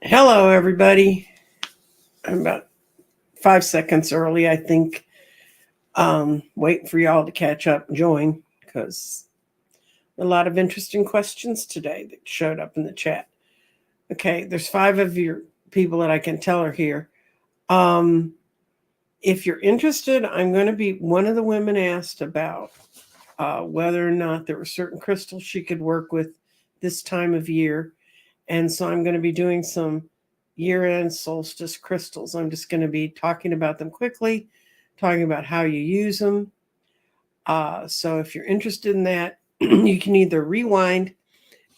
Hello, everybody. I'm about 5 seconds early, I think. Waiting for y'all to catch up and join because a lot of interesting questions today that showed up in the chat. Okay, there's five of your people that I can tell are here. Um, if you're interested, I'm going to be one of the women asked about whether or not there were certain crystals she could work with this time of year. And so I'm going to be doing some year end solstice crystals. I'm just going to be talking about them quickly, talking about how you use them. So if you're interested in that, you can either rewind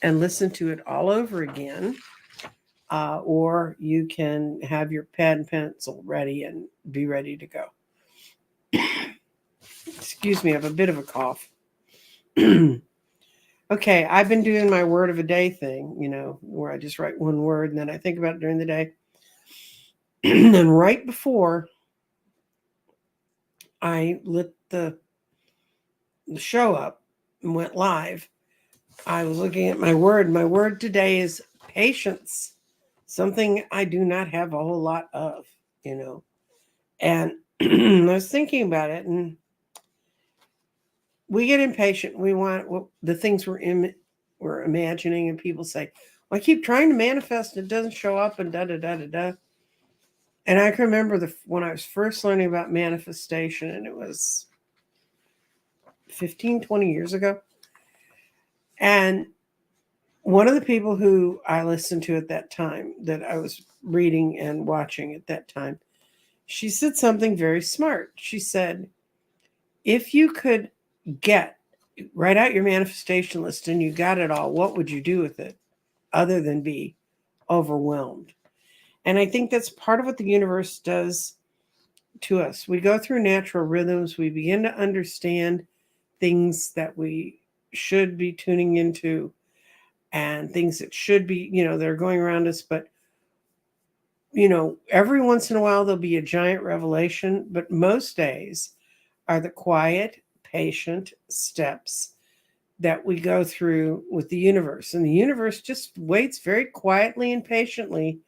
and listen to it all over again, or you can have your pad and pencil ready and be ready to go. Excuse me, I have a bit of a cough. Okay, I've been doing my word of a day thing, where I just write one word and then I think about it during the day. And right before I lit the show up and went live, I was looking at my word. My word today is patience, something I do not have a whole lot of, And I was thinking about it, and we get impatient. We want the things we're imagining, and people say, "Well, I keep trying to manifest, it doesn't show up," and da da da da da. And I can remember when I was first learning about manifestation, and it was 15, 20 years ago. And one of the people who I listened to at that time, that I was reading and watching at that time, she said something very smart. She said, if you could write out your manifestation list and you got it all, what would you do with it other than be overwhelmed? And I think that's part of what the universe does to us. We go through natural rhythms. We begin to understand things that we should be tuning into and things that should be, that are going around us. But, every once in a while there'll be a giant revelation, but most days are the quiet, patient steps that we go through with the universe. And the universe just waits very quietly and patiently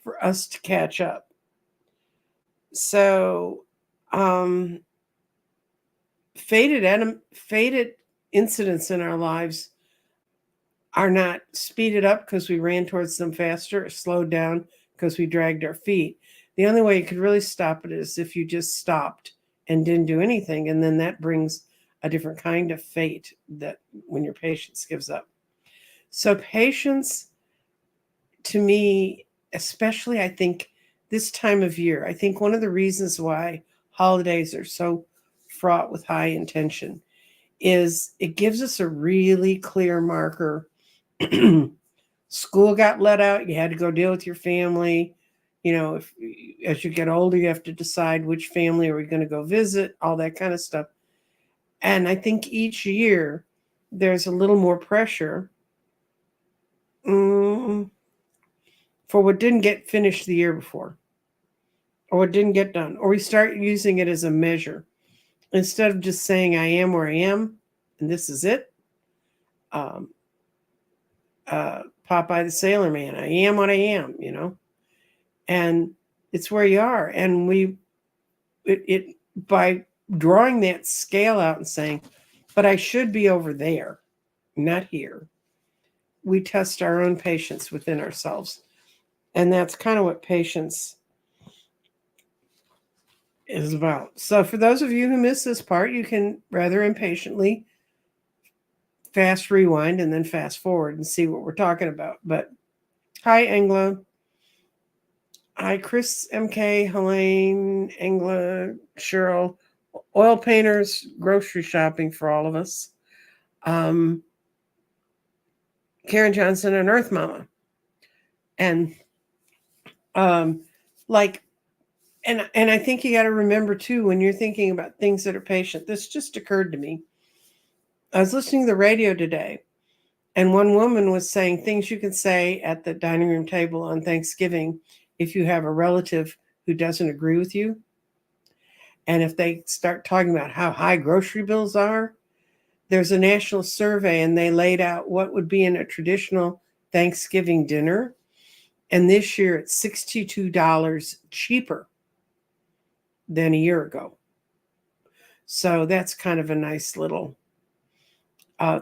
for us to catch up. So, fated incidents in our lives are not speeded up because we ran towards them faster, or slowed down because we dragged our feet. The only way you could really stop it is if you just stopped and didn't do anything, and then that brings a different kind of fate, that when your patience gives up. So patience, to me, especially, I think this time of year, I think one of the reasons why holidays are so fraught with high intention is it gives us a really clear marker. School got let out, you had to go deal with your family. If as you get older, you have to decide which family are we going to go visit, all that kind of stuff. And I think each year there's a little more pressure for what didn't get finished the year before, or what didn't get done, or we start using it as a measure instead of just saying I am where I am and this is it. Popeye the Sailor Man, I am what I am, and it's where you are. And it by drawing that scale out and saying, but I should be over there, not here, we test our own patience within ourselves. And that's kind of what patience is about. So for those of you who missed this part, you can rather impatiently fast rewind and then fast forward and see what we're talking about. But hi, Anglo. Hi, Chris, MK, Helene, Angla, Cheryl, oil painters, grocery shopping for all of us. Karen Johnson and Earth Mama. And and I think you got to remember too, when you're thinking about things that are patient, this just occurred to me. I was listening to the radio today, and one woman was saying things you can say at the dining room table on Thanksgiving if you have a relative who doesn't agree with you. And if they start talking about how high grocery bills are, there's a national survey, and they laid out what would be in a traditional Thanksgiving dinner. And this year it's $62 cheaper than a year ago. So that's kind of a nice little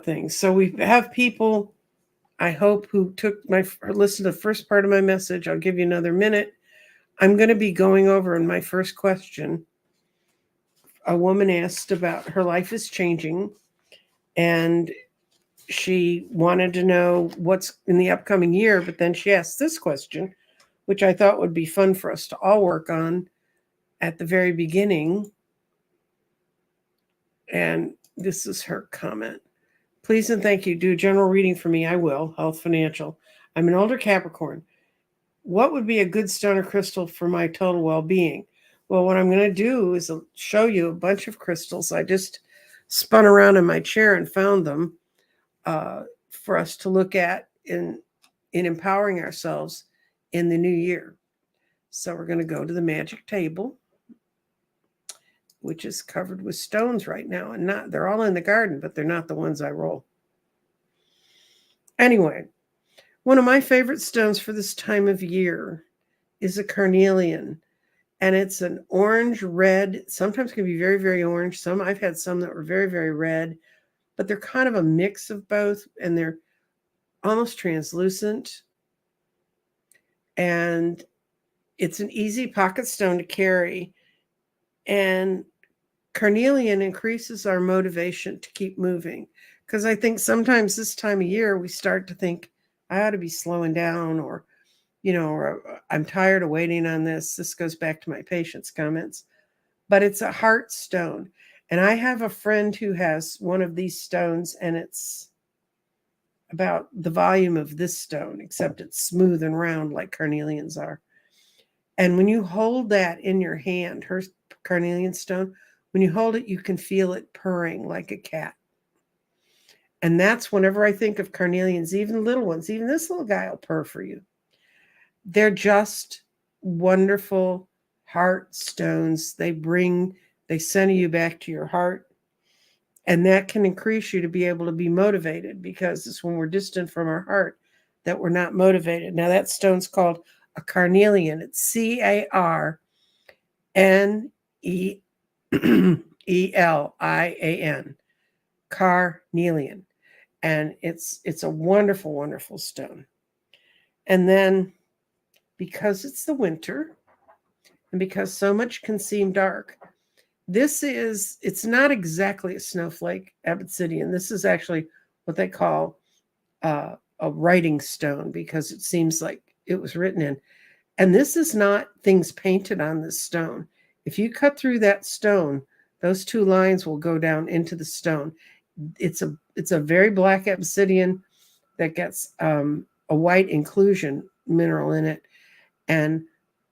thing. So we have people, I hope, who listened to the first part of my message. I'll give you another minute. I'm going to be going over in my first question. A woman asked about her life is changing, and she wanted to know what's in the upcoming year, but then she asked this question, which I thought would be fun for us to all work on at the very beginning. And this is her comment. Please and thank you. Do a general reading for me. I will. Health, financial. I'm an older Capricorn. What would be a good stone or crystal for my total well-being? Well, what I'm going to do is show you a bunch of crystals. I just spun around in my chair and found them for us to look at in empowering ourselves in the new year. So we're going to go to the magic table, which is covered with stones right now. And they're all in the garden, but they're not the ones I roll. Anyway, one of my favorite stones for this time of year is a carnelian. And it's an orange red, sometimes can be very, very orange. I've had some that were very, very red, but they're kind of a mix of both, and they're almost translucent. And it's an easy pocket stone to carry. And carnelian increases our motivation to keep moving. Because I think sometimes this time of year, we start to think, I ought to be slowing down, or I'm tired of waiting on this. This goes back to my patient's comments. But it's a heart stone. And I have a friend who has one of these stones, and it's about the volume of this stone, except it's smooth and round like carnelians are. And when you hold that in your hand, her carnelian stone, when you hold it, you can feel it purring like a cat. And that's whenever I think of carnelians, even little ones, even this little guy will purr for you. They're just wonderful heart stones. They center you back to your heart. And that can increase you to be able to be motivated, because it's when we're distant from our heart that we're not motivated. Now, that stone's called a carnelian. It's Carnelian. Carnelian. And it's a wonderful, wonderful stone. And then, because it's the winter, and because so much can seem dark, it's not exactly a snowflake obsidian. This is actually what they call a writing stone, because it seems like it was written in. And this is not things painted on this stone. If you cut through that stone, those two lines will go down into the stone. It's a very black obsidian that gets a white inclusion mineral in it. And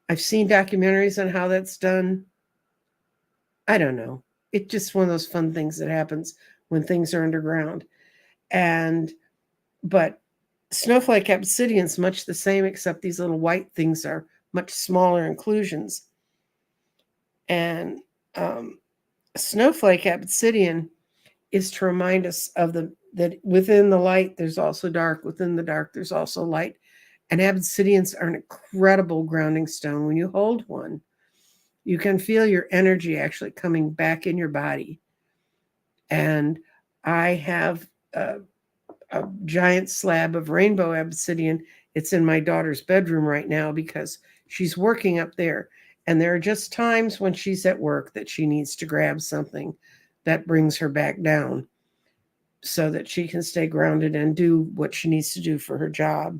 I've seen documentaries on how that's done. I don't know. It's just one of those fun things that happens when things are underground. But snowflake obsidian's much the same, except these little white things are much smaller inclusions. And snowflake obsidian is to remind us of that within the light, there's also dark. Within the dark, there's also light. And obsidians are an incredible grounding stone. When you hold one, you can feel your energy actually coming back in your body. And I have a giant slab of rainbow obsidian. It's in my daughter's bedroom right now because she's working up there. And there are just times when she's at work that she needs to grab something that brings her back down so that she can stay grounded and do what she needs to do for her job.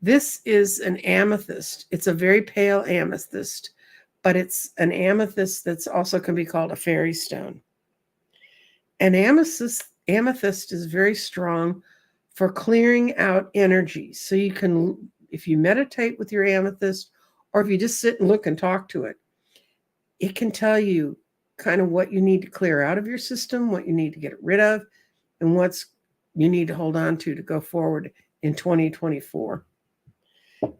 This is an amethyst. It's a very pale amethyst, but it's an amethyst that's also can be called a fairy stone. And amethyst is very strong for clearing out energy. So you can, if you meditate with your amethyst, or if you just sit and look and talk to it, it can tell you kind of what you need to clear out of your system, what you need to get rid of, and what's you need to hold on to go forward in 2024.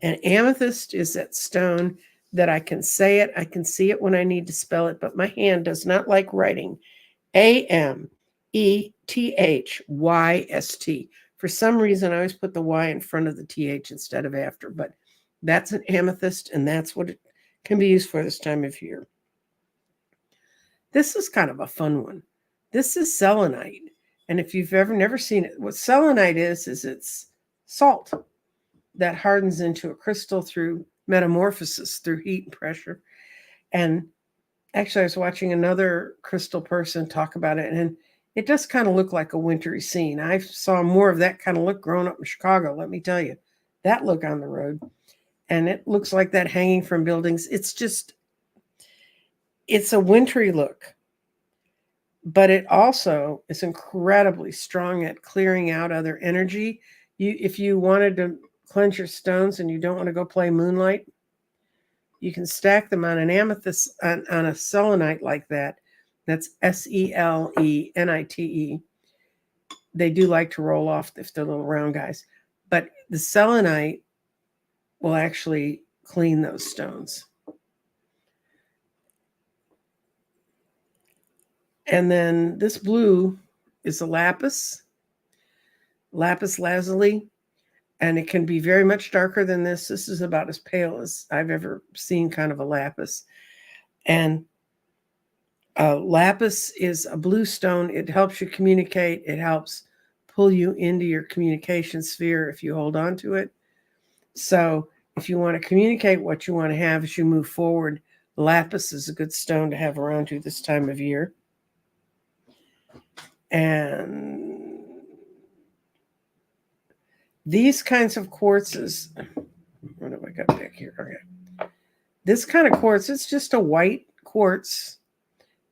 And amethyst is that stone that I can say it, I can see it when I need to spell it, but my hand does not like writing. Amethyst. For For some reason, I always put the Y in front of the TH instead of after, but that's an amethyst, and that's what it can be used for this time of year. This is kind of a fun one. This is selenite. And if you've never seen it, what selenite is it's salt that hardens into a crystal through metamorphosis, through heat and pressure. And actually, I was watching another crystal person talk about it, and it does kind of look like a wintry scene. I saw more of that kind of look growing up in Chicago, let me tell you. That look on the road. And it looks like that hanging from buildings. It's a wintry look. But it also is incredibly strong at clearing out other energy. If you wanted to cleanse your stones and you don't want to go play moonlight, you can stack them on an amethyst, on a selenite like that. That's Selenite. They do like to roll off if they're little round guys. But the selenite will actually clean those stones. And then this blue is a lapis lazuli, and it can be very much darker than this. This is about as pale as I've ever seen kind of a lapis. And lapis is a blue stone. It helps you communicate. It helps pull you into your communication sphere if you hold on to it. So if you want to communicate what you want to have as you move forward, lapis is a good stone to have around you this time of year. And these kinds of quartzes, what have I got back here? Okay. This kind of quartz, it's just a white quartz,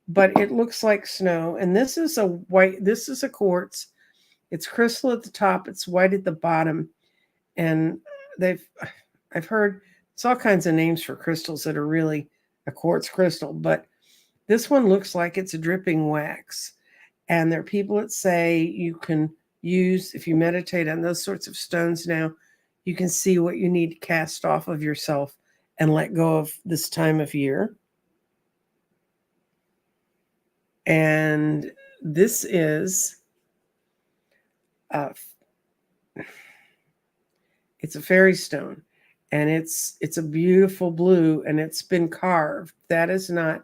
but it looks like snow. And this is a quartz. It's crystal at the top, it's white at the bottom. And I've heard it's all kinds of names for crystals that are really a quartz crystal, but this one looks like it's a dripping wax. And there are people that say you can use, if you meditate on those sorts of stones now, you can see what you need to cast off of yourself and let go of this time of year. And this is, it's a fairy stone, and it's a beautiful blue, and it's been carved. That is not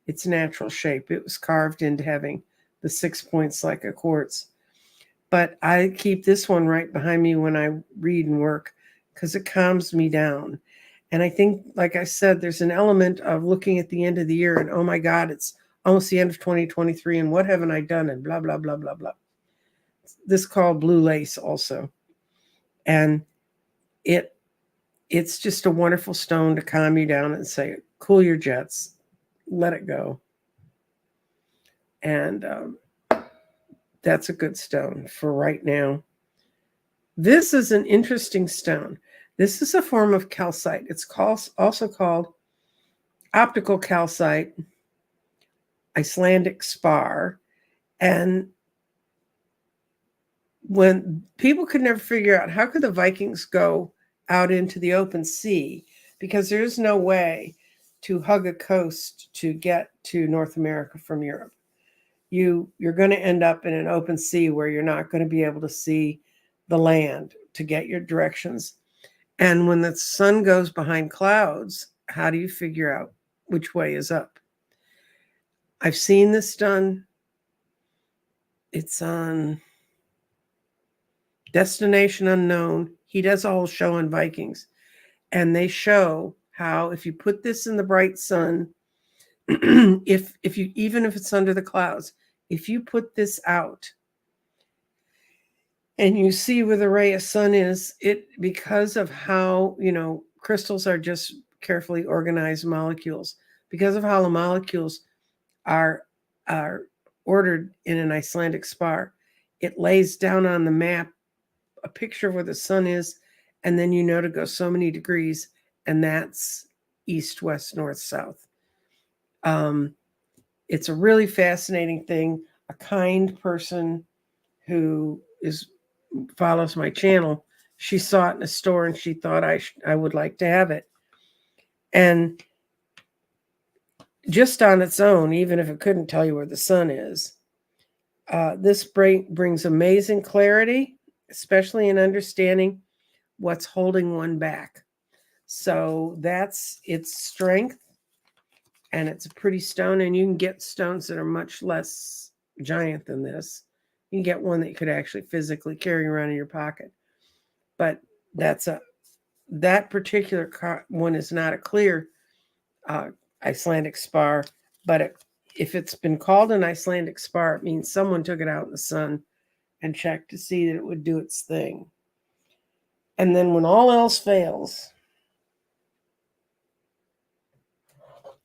its natural shape. It was carved into having the 6 points like a quartz. But I keep this one right behind me when I read and work because it calms me down. And I think, like I said, there's an element of looking at the end of the year and, oh my God, it's almost the end of 2023 and what haven't I done and blah, blah, blah, blah, blah. This is called blue lace also. And it's just a wonderful stone to calm you down and say, cool your jets, let it go. And that's a good stone for right now. This is an interesting stone. This is a form of calcite. It's also called optical calcite, Icelandic spar. And when people could never figure out how could the Vikings go out into the open sea, because there's no way to hug a coast to get to North America from Europe. You're going to end up in an open sea where you're not going to be able to see the land to get your directions. And when the sun goes behind clouds, how do you figure out which way is up? I've seen this done. It's on Destination Unknown. He does a whole show on Vikings. And they show how if you put this in the bright sun, if you, even if it's under the clouds, if you put this out and you see where the ray of sun is, it, because of how, crystals are just carefully organized molecules, because of how the molecules are ordered in an Icelandic spar, it lays down on the map a picture of where the sun is, and then to go so many degrees, and that's east, west, north, south. It's a really fascinating thing. A kind person who follows my channel, she saw it in a store and she thought I would like to have it. And just on its own, even if it couldn't tell you where the sun is, this brings amazing clarity especially in understanding what's holding one back. So that's its strength, and it's a pretty stone. And you can get stones that are much less giant than this. You can get one that you could actually physically carry around in your pocket. But that particular one is not a clear uh, Icelandic spar, but if it's been called an Icelandic spar, it means someone took it out in the sun and checked to see that it would do its thing. And then when all else fails,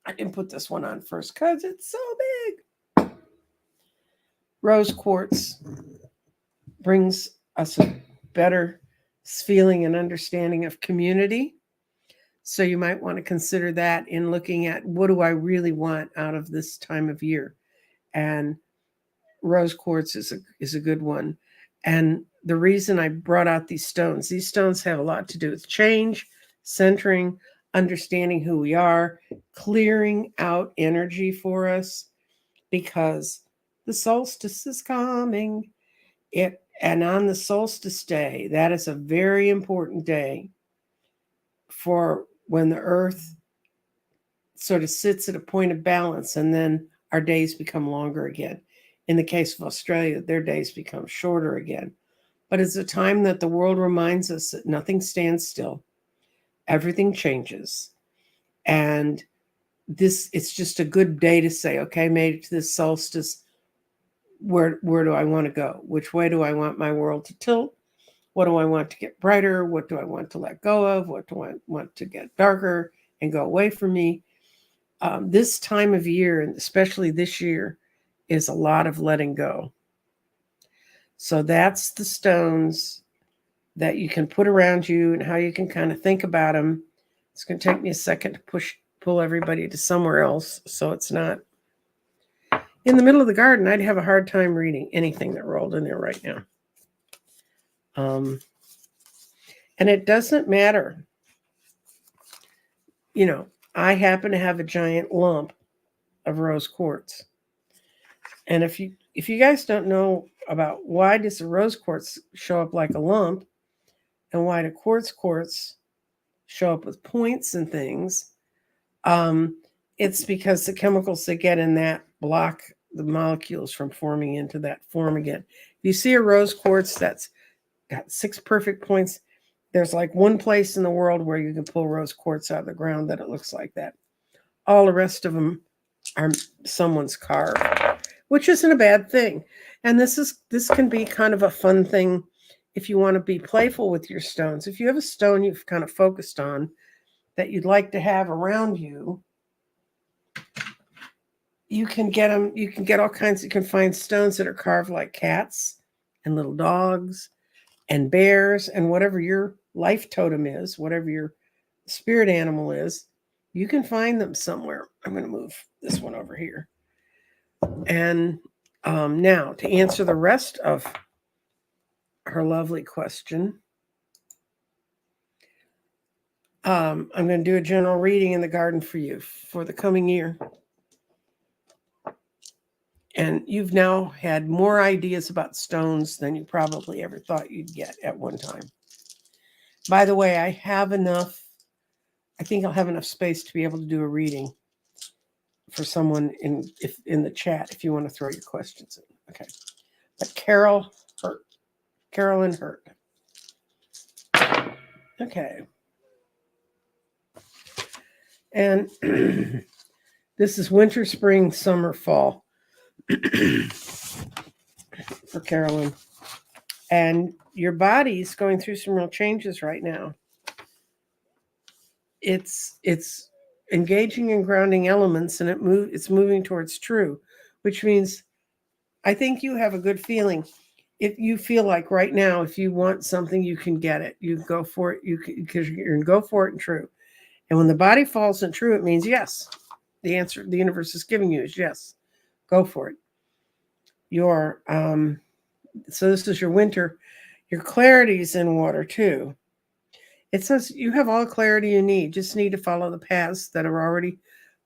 I didn't put this one on first because it's so big. Rose quartz brings us a better feeling and understanding of community. So you might want to consider that in looking at what do I really want out of this time of year. And rose quartz is a good one. And the reason I brought out these stones have a lot to do with change, centering, understanding who we are, clearing out energy for us, because the solstice is coming. And on the solstice day, that is a very important day for when the earth sort of sits at a point of balance, and then our days become longer again. In the case of Australia, their days become shorter again. But it's a time that the world reminds us that nothing stands still. Everything changes. And it's just a good day to say, okay, I made it to this solstice. Where do I want to go? Which way do I want my world to tilt? What do I want to get brighter? What do I want to let go of? What do I want to get darker and go away from me? This time of year, and especially this year, is a lot of letting go. So that's the stones that you can put around you and how you can kind of think about them. It's going to take me a second to pull everybody to somewhere else, so it's not in the middle of the garden. I'd have a hard time reading anything that rolled in there right now. And it doesn't matter. You know, I happen to have a giant lump of rose quartz. And if you guys don't know about why does the rose quartz show up like a lump and why do quartz show up with points and things, it's because the chemicals that get in that block the molecules from forming into that form again. If you see a rose quartz that's got 6 perfect points, there's like one place in the world where you can pull rose quartz out of the ground that it looks like that. All the rest of them are someone's carved, which isn't a bad thing. And this can be kind of a fun thing if you want to be playful with your stones. If you have a stone you've kind of focused on that you'd like to have around you, you can get them. You can get all kinds. You can find stones that are carved like cats and little dogs and bears and whatever your life totem is, whatever your spirit animal is. You can find them somewhere. I'm going to move this one over here. And now to answer the rest of her lovely question, I'm going to do a general reading in the garden for you for the coming year. And you've now had more ideas about stones than you probably ever thought you'd get at one time. By the way, I think I'll have enough space to be able to do a reading for someone in the chat if you want to throw your questions in. Okay. But Carolyn Hurt. Okay. And this is winter, spring, summer, fall for Carolyn. And your body's going through some real changes right now. It's engaging in grounding elements, and it's moving towards true, which means I think you have a good feeling. If you feel like right now, if you want something, you can get it. You go for it. Because you're going to go for it and true. And when the body falls in true, it means yes. The answer the universe is giving you is yes. Go for it. So this is your winter. Your clarity is in water too. It says you have all the clarity you need. Just need to follow the paths that are already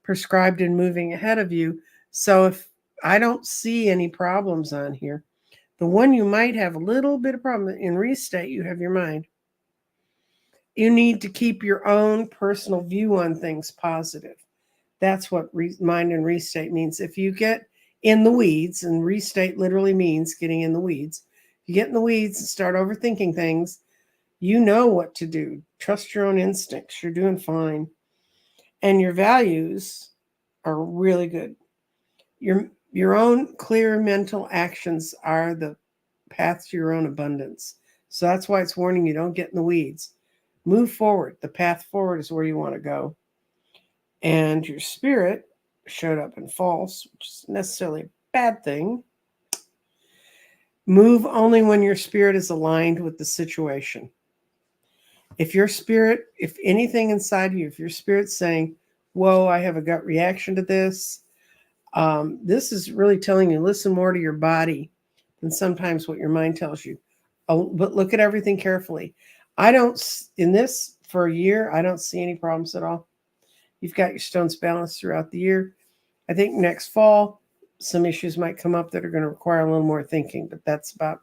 prescribed and moving ahead of you. So if I don't see any problems on here, The one you might have a little bit of problem in restate, you have your mind. You need to keep your own personal view on things positive. That's what mind and restate means. If you get in the weeds, and restate literally means getting in the weeds, you get in the weeds and start overthinking things, you know what to do. Trust your own instincts. You're doing fine. And your values are really good. Your own clear mental actions are the path to your own abundance. So that's why it's warning you, don't get in the weeds. Move forward. The path forward is where you want to go. And your spirit showed up in false, which is necessarily a bad thing. Move only when your spirit is aligned with the situation. If your spirit, if anything inside of you, if your spirit's saying, whoa, I have a gut reaction to this, this is really telling you, listen more to your body than sometimes what your mind tells you. Oh, but look at everything carefully. In this, for a year, I don't see any problems at all. You've got your stones balanced throughout the year. I think next fall, some issues might come up that are going to require a little more thinking, but that's about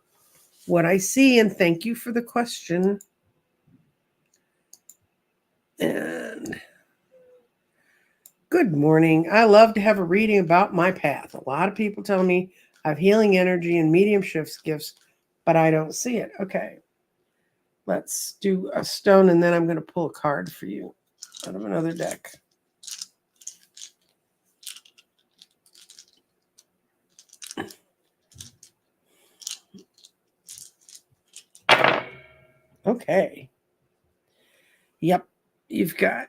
what I see. And thank you for the question. And good morning. I love to have a reading about my path. A lot of people tell me I have healing energy and mediumship gifts, but I don't see it. Okay. Let's do a stone, and then I'm going to pull a card for you out of another deck. Okay. Yep. You've got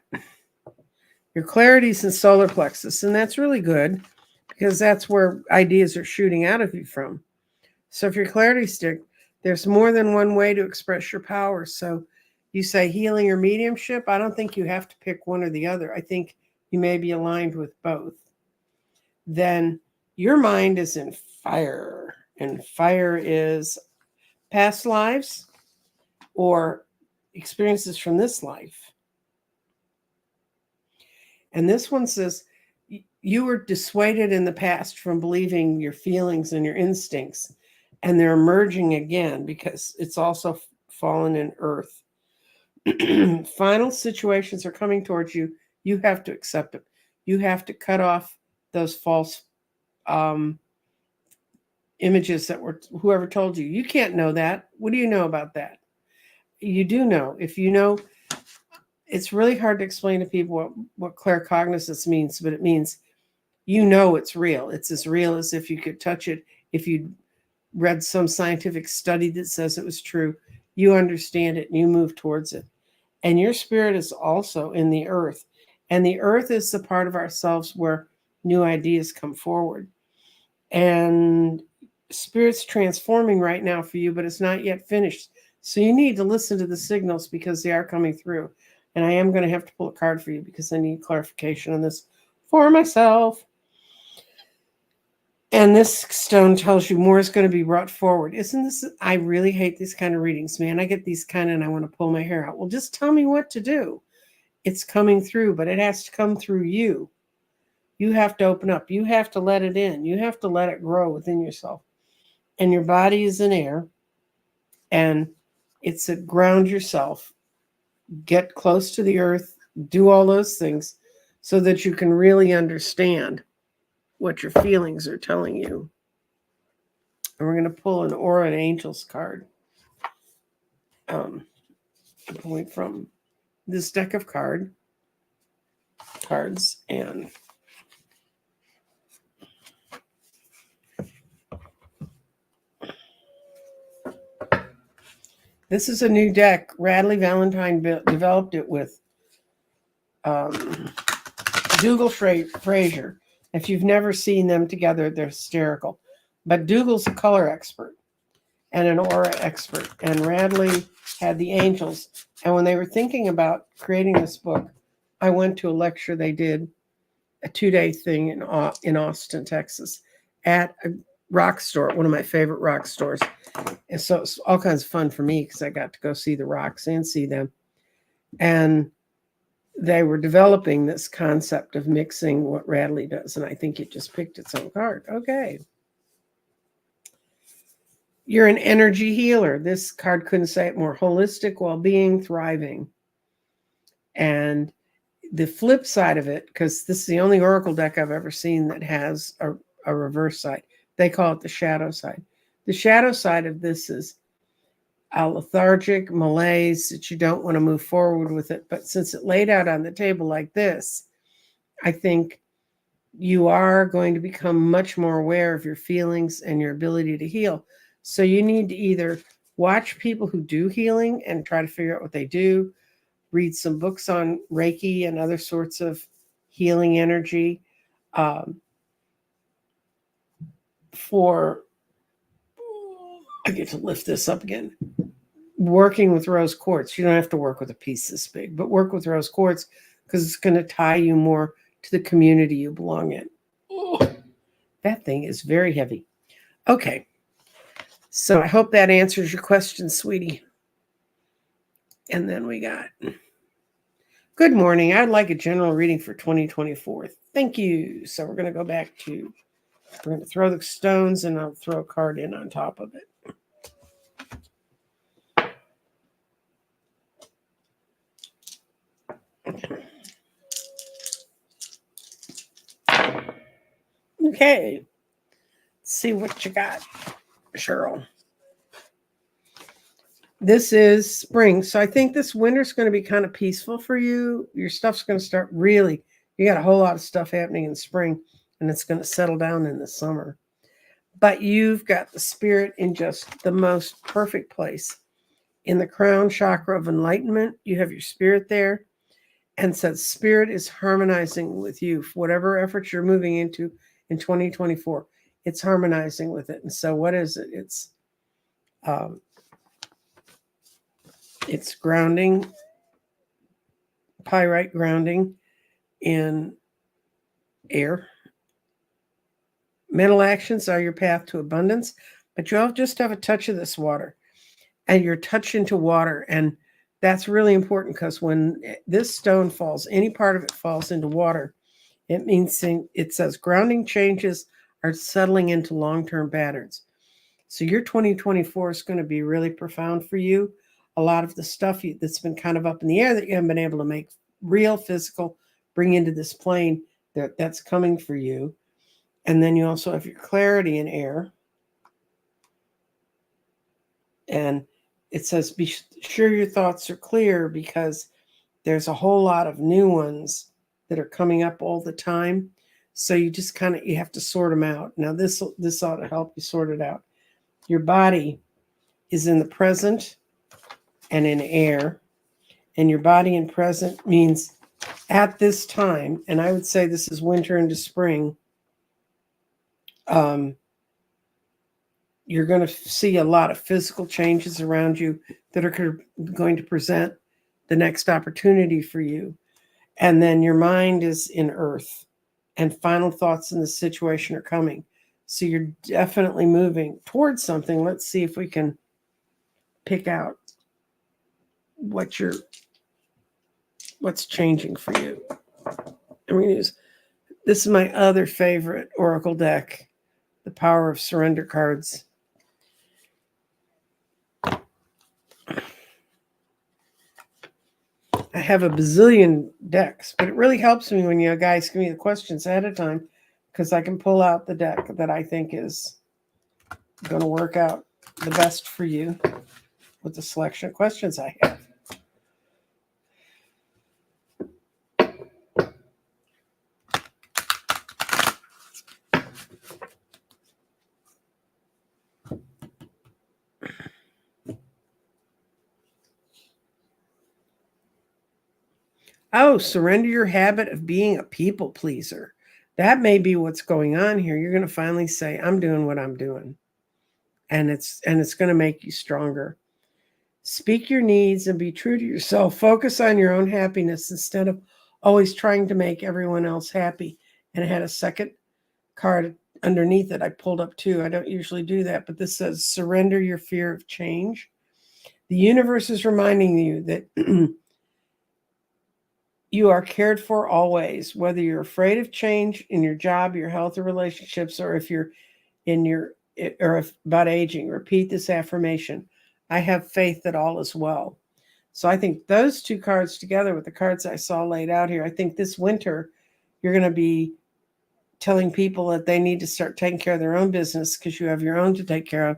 your clarity's in solar plexus, and that's really good because that's where ideas are shooting out of you from. So if your clarity stick, there's more than one way to express your power. So you say healing or mediumship. I don't think you have to pick one or the other. I think you may be aligned with both. Then your mind is in fire, and fire is past lives or experiences from this life. And this one says you were dissuaded in the past from believing your feelings and your instincts, and they're emerging again because it's also fallen in earth. Final situations are coming towards you. You have to accept them. You have to cut off those false images that were whoever told you. You can't know that. What do you know about that? You do know. If you know, it's really hard to explain to people what claircognizance means, but it means you know it's real. It's as real as if you could touch it. If you read some scientific study that says it was true, you understand it and you move towards it. And your spirit is also in the earth. And the earth is the part of ourselves where new ideas come forward. And spirit's transforming right now for you, but it's not yet finished. So you need to listen to the signals because they are coming through. And I am going to have to pull a card for you because I need clarification on this for myself. And this stone tells you more is going to be brought forward. Isn't this? I really hate these kind of readings, man. I get these kind of, and I want to pull my hair out. Well, just tell me what to do. It's coming through, but it has to come through you. You have to open up. You have to let it in. You have to let it grow within yourself. And your body is in air. And it's a ground yourself. Get close to the earth. Do all those things so that you can really understand what your feelings are telling you. And we're going to pull an Aura and Angels card. Pulling from this deck of cards. And this is a new deck. Radley Valentine developed it with Dougal Fraser. If you've never seen them together, they're hysterical. But Dougal's a color expert and an aura expert. And Radley had the angels. And when they were thinking about creating this book, I went to a lecture they did, a 2-day thing in Austin, Texas, at a rock store, one of my favorite rock stores. And so it's all kinds of fun for me because I got to go see the rocks and see them. And they were developing this concept of mixing what Radley does. And I think it just picked its own card. Okay. You're an energy healer. This card couldn't say it more. Holistic well-being, thriving. And the flip side of it, because this is the only oracle deck I've ever seen that has a reverse side. They call it the shadow side. The shadow side of this is a lethargic malaise that you don't want to move forward with it. But since it laid out on the table like this, I think you are going to become much more aware of your feelings and your ability to heal. So you need to either watch people who do healing and try to figure out what they do, read some books on Reiki and other sorts of healing energy. For, I get to lift this up again, working with rose quartz. You don't have to work with a piece this big, but work with rose quartz because it's going to tie you more to the community you belong in. Oh, that thing is very heavy. Okay. So I hope that answers your question, sweetie. And then we got, good morning. I'd like a general reading for 2024. Thank you. So we're going to go back to, we're going to throw the stones and I'll throw a card in on top of it. Okay. Let's see what you got, Cheryl. This is spring. So I think this winter's going to be kind of peaceful for you. Your stuff's going to start really, you got a whole lot of stuff happening in spring and it's going to settle down in the summer. But you've got the spirit in just the most perfect place. In the crown chakra of enlightenment, you have your spirit there. And says spirit is harmonizing with you. Whatever efforts you're moving into in 2024, it's harmonizing with it. And so what is it? It's grounding, pyrite grounding in air. Mental actions are your path to abundance, but you'll just have a touch of this water and you're touch into water. And that's really important because when this stone falls, any part of it falls into water, it means it says grounding changes are settling into long-term patterns. So your 2024 is going to be really profound for you. A lot of the stuff that's been kind of up in the air that you haven't been able to make real physical, bring into this plane, that's coming for you. And then you also have your clarity in air. And it says, be sure your thoughts are clear because there's a whole lot of new ones that are coming up all the time. So you just you have to sort them out. Now this ought to help you sort it out. Your body is in the present and in air. And your body in present means at this time, and I would say this is winter into spring, you're going to see a lot of physical changes around you that are going to present the next opportunity for you. And then your mind is in earth and final thoughts in the situation are coming. So you're definitely moving towards something. Let's see if we can pick out what's changing for you. I'm going to use, this is my other favorite oracle deck, the Power of Surrender cards. I have a bazillion decks, but it really helps me when you guys give me the questions ahead of time because I can pull out the deck that I think is going to work out the best for you with the selection of questions I have. Oh, surrender your habit of being a people pleaser. That may be what's going on here. You're going to finally say, I'm doing what I'm doing. And it's going to make you stronger. Speak your needs and be true to yourself. Focus on your own happiness instead of always trying to make everyone else happy. And it had a second card underneath it I pulled up too. I don't usually do that, but this says surrender your fear of change. The universe is reminding you that you are cared for always, whether you're afraid of change in your job, your health, or relationships, or if you're in your about aging, repeat this affirmation. I have faith that all is well. So I think those two cards together with the cards I saw laid out here, I think this winter you're going to be telling people that they need to start taking care of their own business because you have your own to take care of.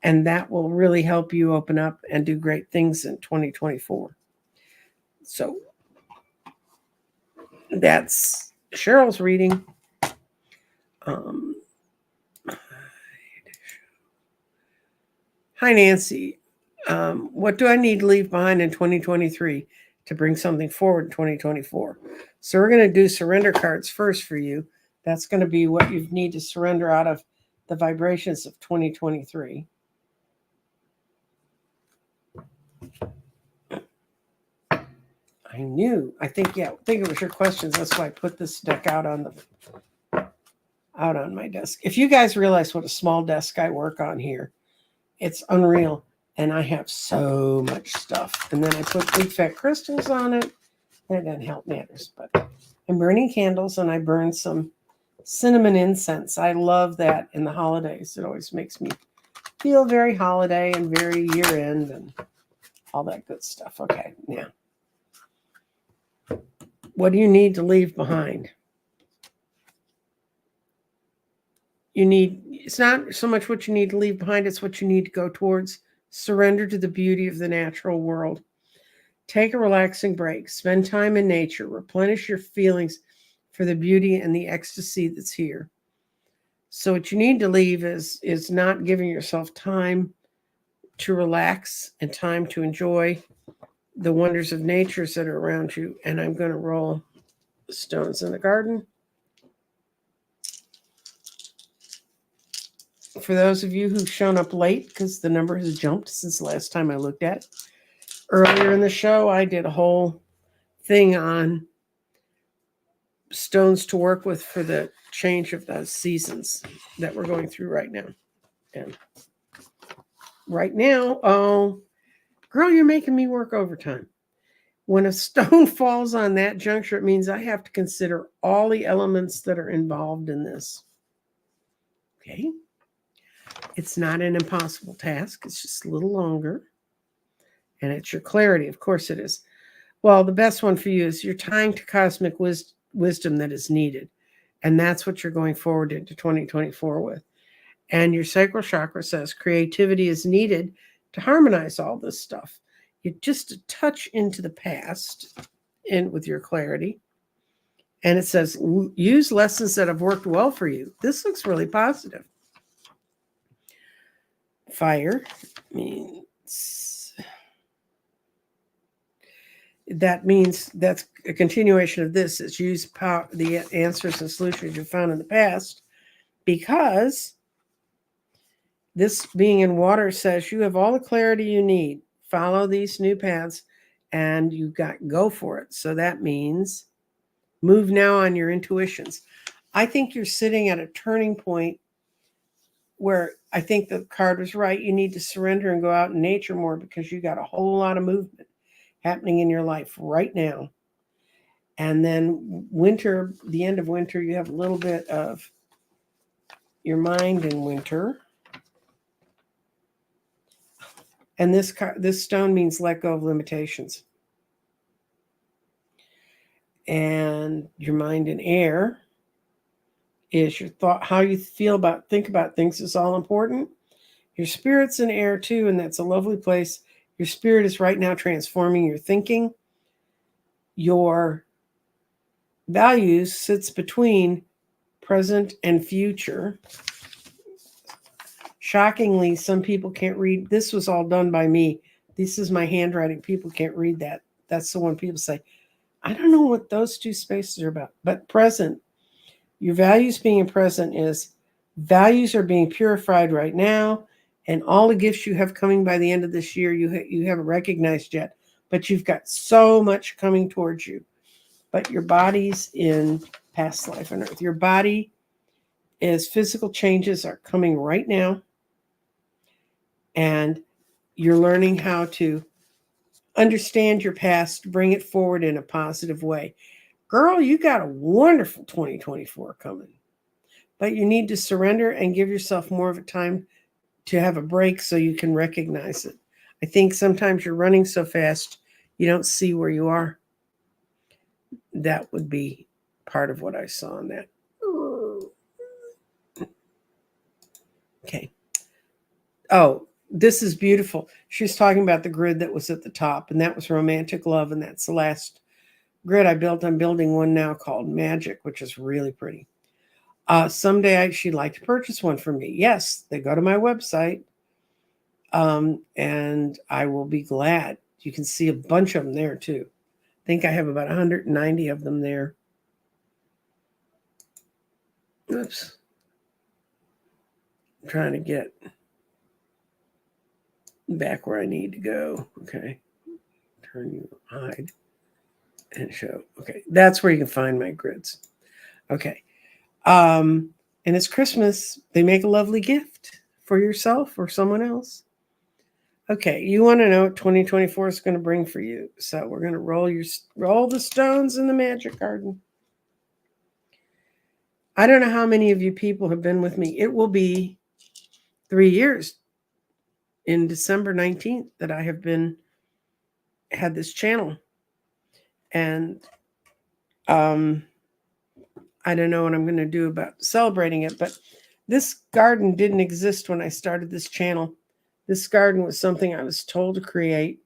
And that will really help you open up and do great things in 2024. So that's Cheryl's reading. Hi, Nancy. What do I need to leave behind in 2023 to bring something forward in 2024? So we're going to do surrender cards first for you. That's going to be what you need to surrender out of the vibrations of 2023. I think it was your questions. That's why I put this deck out on my desk. If you guys realize what a small desk I work on here, it's unreal. And I have so much stuff. And then I put big fat crystals on it. That doesn't help matters. But I'm burning candles and I burn some cinnamon incense. I love that in the holidays. It always makes me feel very holiday and very year end and all that good stuff. Okay, now. What do you need to leave behind? It's not so much what you need to leave behind, it's what you need to go towards. Surrender to the beauty of the natural world. Take a relaxing break. Spend time in nature. Replenish your feelings for the beauty and the ecstasy that's here. So what you need to leave is not giving yourself time to relax and time to enjoy the wonders of nature that are around you. And I'm going to roll the stones in the garden. For those of you who've shown up late, because the number has jumped since the last time I looked at it. Earlier in the show, I did a whole thing on stones to work with for the change of the seasons that we're going through right now. And right now, oh, girl, you're making me work overtime. When a stone falls on that juncture, it means I have to consider all the elements that are involved in this. Okay? It's not an impossible task. It's just a little longer. And it's your clarity. Of course it is. Well, the best one for you is your time to cosmic wisdom that is needed. And that's what you're going forward into 2024 with. And your sacral chakra says creativity is needed to harmonize all this stuff. You just a touch into the past and with your clarity. And it says use lessons that have worked well for you. This looks really positive. Fire means that's a continuation of this. It's use the answers and solutions you found in the past, because this being in water says you have all the clarity you need. Follow these new paths and go for it. So that means move now on your intuitions. I think you're sitting at a turning point where I think the card was right. You need to surrender and go out in nature more because you got a whole lot of movement happening in your life right now. And then winter, the end of winter, you have a little bit of your mind in winter. And this stone means let go of limitations. And your mind in air is your thought, how you think about things is all important. Your spirit's in air too, and that's a lovely place. Your spirit is right now transforming your thinking. Your values sits between present and future. Shockingly, some people can't read. This was all done by me. This is my handwriting. People can't read that. That's the one people say, I don't know what those two spaces are about. But present, your values being present is values are being purified right now. And all the gifts you have coming by the end of this year, you haven't recognized yet. But you've got so much coming towards you. But your body's in past life on earth. Your body is physical changes are coming right now. And you're learning how to understand your past, bring it forward in a positive way. Girl, you got a wonderful 2024 coming. but you need to surrender and give yourself more of a time to have a break so you can recognize it. I think sometimes you're running so fast you don't see where you are. That would be part of what I saw in that. Okay. Oh, this is beautiful. She was talking about the grid that was at the top, and that was romantic love, and that's the last grid I built. I'm building one now called Magic, which is really pretty. Someday she'd like to purchase one from me. Yes, they go to my website, and I will be glad. You can see a bunch of them there too. I think I have about 190 of them there. Oops. I'm trying to get back where I need to go. Okay. Turn you hide and show. Okay. That's where you can find my grids. Okay. And it's Christmas. They make a lovely gift for yourself or someone else. Okay, you want to know what 2024 is going to bring for you. So we're going to roll the stones in the magic garden. I don't know how many of you people have been with me. It will be 3 years in December 19th that I have had this channel. And I don't know what I'm going to do about celebrating it, but this garden didn't exist when I started this channel. This garden was something I was told to create,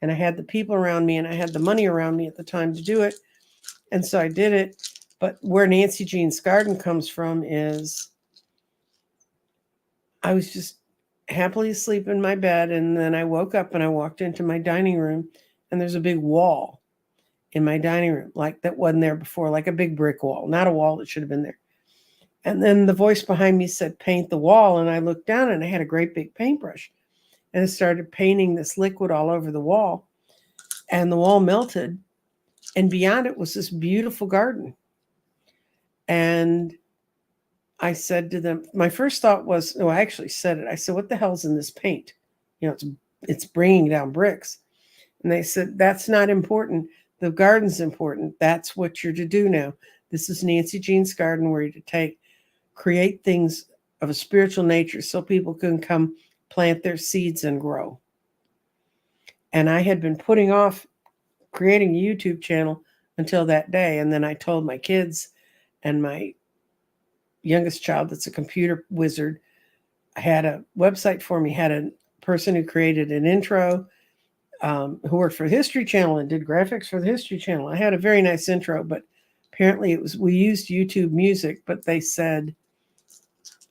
and I had the people around me and I had the money around me at the time to do it. And so I did it. But where Nancy Jean's garden comes from is I was just happily asleep in my bed, and then I woke up and I walked into my dining room, and there's a big wall in my dining room, like that wasn't there before, like a big brick wall, not a wall that should have been there. And then the voice behind me said, paint the wall. And I looked down and I had a great big paintbrush and I started painting this liquid all over the wall, and the wall melted. And beyond it was this beautiful garden. And I said to them, my first thought was, no, I actually said it. I said, what the hell's in this paint? You know, it's bringing down bricks. And they said, that's not important. The garden's important. That's what you're to do now. This is Nancy Jean's garden, where you're to create things of a spiritual nature so people can come plant their seeds and grow. And I had been putting off creating a YouTube channel until that day. And then I told my kids, and my youngest child, that's a computer wizard, had a website for me, had a person who created an intro, who worked for the History Channel and did graphics for the History Channel. I had a very nice intro, but apparently we used YouTube music, but they said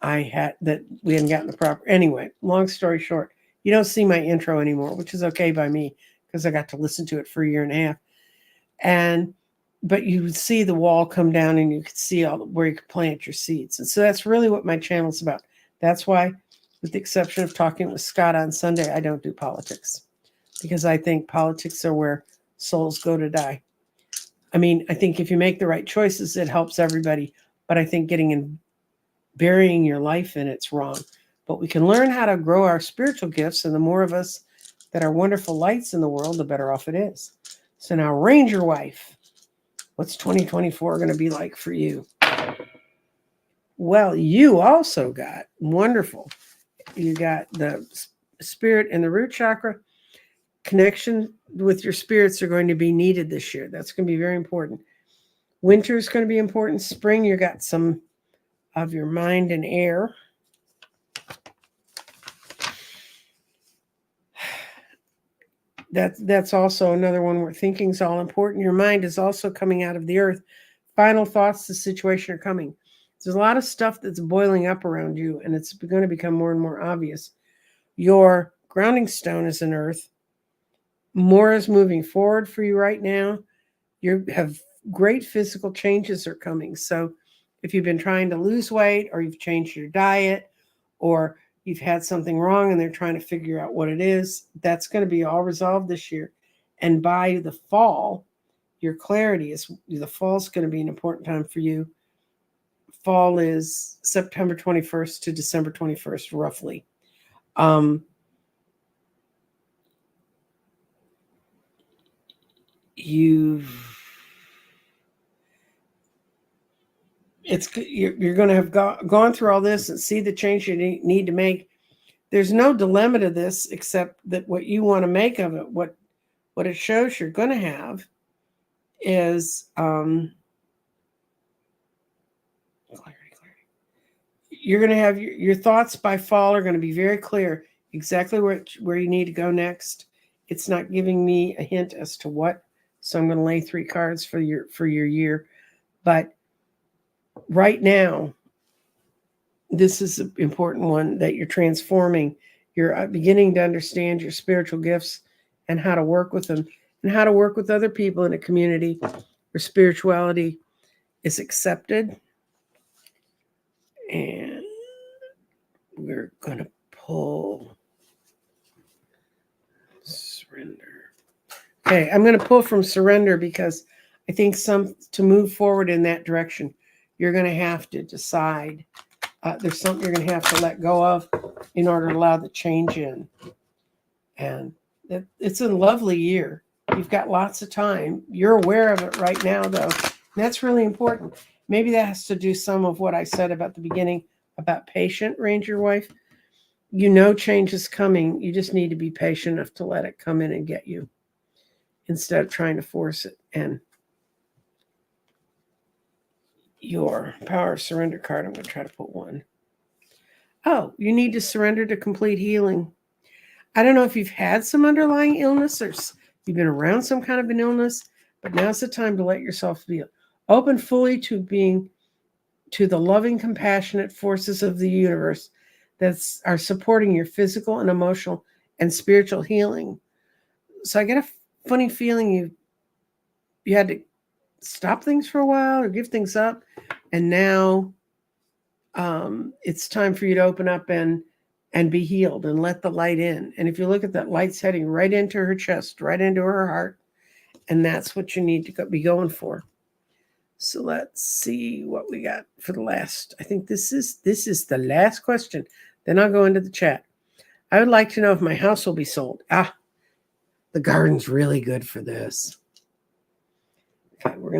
that we hadn't gotten the proper. Anyway, long story short, you don't see my intro anymore, which is okay by me because I got to listen to it for a year and a half. But you would see the wall come down, and you could see where you could plant your seeds. And so that's really what my channel's about. That's why, with the exception of talking with Scott on Sunday, I don't do politics, because I think politics are where souls go to die. I mean, I think if you make the right choices, it helps everybody. But I think burying your life in it's wrong. But we can learn how to grow our spiritual gifts, and the more of us that are wonderful lights in the world, the better off it is. So now, Ranger Wife, what's 2024 going to be like for you? Well, you also got wonderful. You got the spirit and the root chakra. Connection with your spirits are going to be needed this year. That's going to be very important. Winter is going to be important. Spring, you got some of your mind and air. That's also another one where thinking is all important. Your mind is also coming out of the earth. Final thoughts, the situation are coming. There's a lot of stuff that's boiling up around you, and it's going to become more and more obvious. Your grounding stone is an earth. More is moving forward for you right now. You have great physical changes are coming. So if you've been trying to lose weight, or you've changed your diet, or you've had something wrong and they're trying to figure out what it is, that's going to be all resolved this year. And by the fall, your clarity is, the fall is going to be an important time for you. Fall is September 21st to December 21st, roughly. you're going to have gone through all this and see the change you need to make. There's no dilemma to this except that what you want to make of it, what it shows you're going to have is clarity. You're going to have your thoughts by fall are going to be very clear, exactly where you need to go next. It's not giving me a hint as to what, so I'm going to lay 3 cards for your year. But right now, this is an important one that you're transforming. You're beginning to understand your spiritual gifts and how to work with them and how to work with other people in a community where spirituality is accepted. And we're going to pull surrender. Okay, I'm going to pull from surrender because I think to move forward in that direction, you're going to have to decide. There's something you're going to have to let go of in order to allow the change in. And it's a lovely year. You've got lots of time. You're aware of it right now, though. And that's really important. Maybe that has to do some of what I said about the beginning about patient, Ranger wife. You know change is coming. You just need to be patient enough to let it come in and get you instead of trying to force it. And your power of surrender card, I'm going to try to put one. Oh, you need to surrender to complete healing. I don't know if you've had some underlying illness or you've been around some kind of an illness, but now's the time to let yourself be open fully to the loving, compassionate forces of the universe that are supporting your physical and emotional and spiritual healing. So I get a funny feeling you had to stop things for a while or give things up, and now it's time for you to open up and be healed and let the light in. And if you look at that, light's heading right into her chest, right into her heart, and that's what you need to be going for. So let's see what we got for the last. I think this is the last question. Then I'll go into the chat. I would like to know if my house will be sold. The garden's really good for this. Okay, we're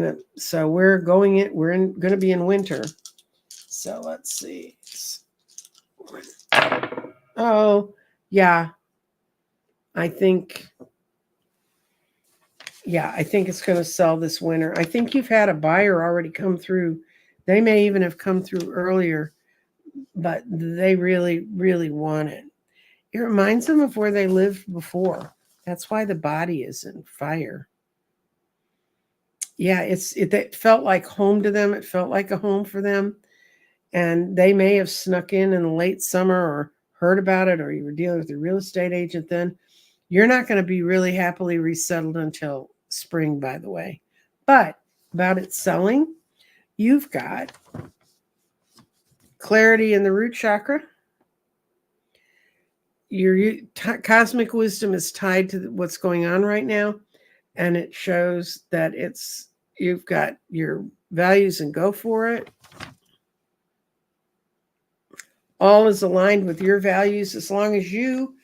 going to be in winter. So let's see. Oh, yeah. I think it's going to sell this winter. I think you've had a buyer already come through. They may even have come through earlier, but they really, really want it. It reminds them of where they lived before. That's why the body is in fire. Yeah, it felt like home to them. It felt like a home for them. And they may have snuck in the late summer or heard about it, or you were dealing with a real estate agent then. You're not going to be really happily resettled until spring, by the way. But about it selling, you've got clarity in the root chakra. Your cosmic wisdom is tied to what's going on right now, and it shows that you've got your values and go for it. All is aligned with your values. As long as you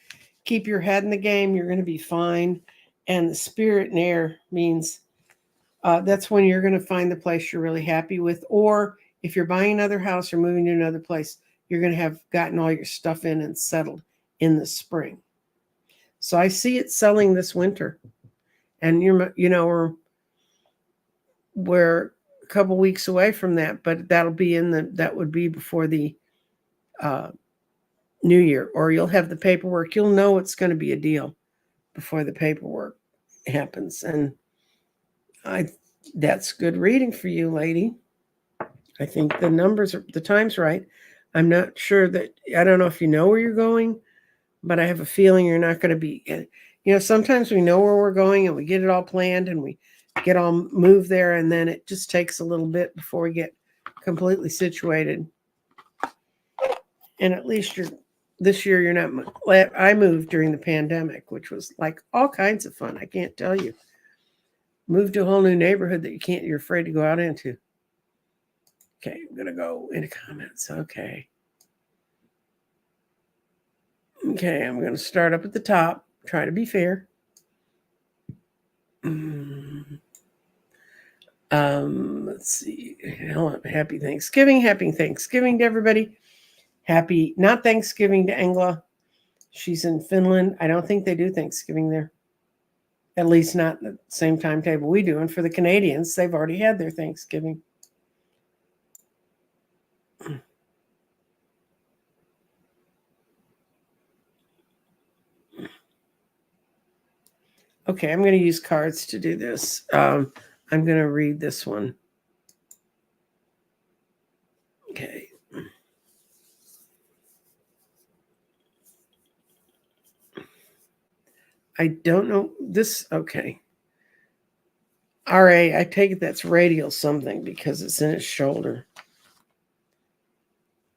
keep your head in the game, you're going to be fine. And the spirit and air means that's when you're going to find the place you're really happy with. Or if you're buying another house or moving to another place, you're going to have gotten all your stuff in and settled in the spring. So I see it selling this winter. And we're a couple weeks away from that, but that would be before the New Year, or you'll have the paperwork. You'll know it's going to be a deal before the paperwork happens. And that's good reading for you, lady. I think the time's right. I'm not sure I don't know if you know where you're going, but I have a feeling you're not going to be, sometimes we know where we're going and we get it all planned and we get all moved there, and then it just takes a little bit before we get completely situated. And at least this year you're not. I moved during the pandemic, which was like all kinds of fun. I can't tell you. Moved to a whole new neighborhood that you're afraid to go out into. Okay, I'm going to go into comments. Okay, I'm going to start up at the top. Try to be fair. Let's see. Happy Thanksgiving. Happy Thanksgiving to everybody. Happy, not Thanksgiving to Engla. She's in Finland. I don't think they do Thanksgiving there. At least not the same timetable we do. And for the Canadians, they've already had their Thanksgiving. Okay, I'm going to use cards to do this. I'm going to read this one. Okay. I don't know this. Okay. RA, I take it that's radial something because it's in his shoulder.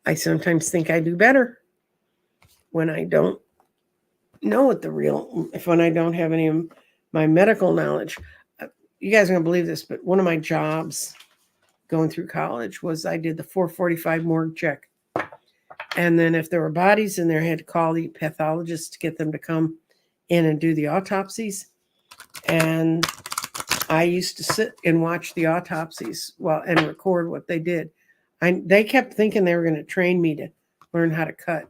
I sometimes think I do better when I don't know what the real, when I don't have any of my medical knowledge. You guys are going to believe this, but one of my jobs going through college was I did the 445 morgue check. And then if there were bodies in there, I had to call the pathologist to get them to come in and do the autopsies. And I used to sit and watch the autopsies and record what they did. They kept thinking they were going to train me to learn how to cut.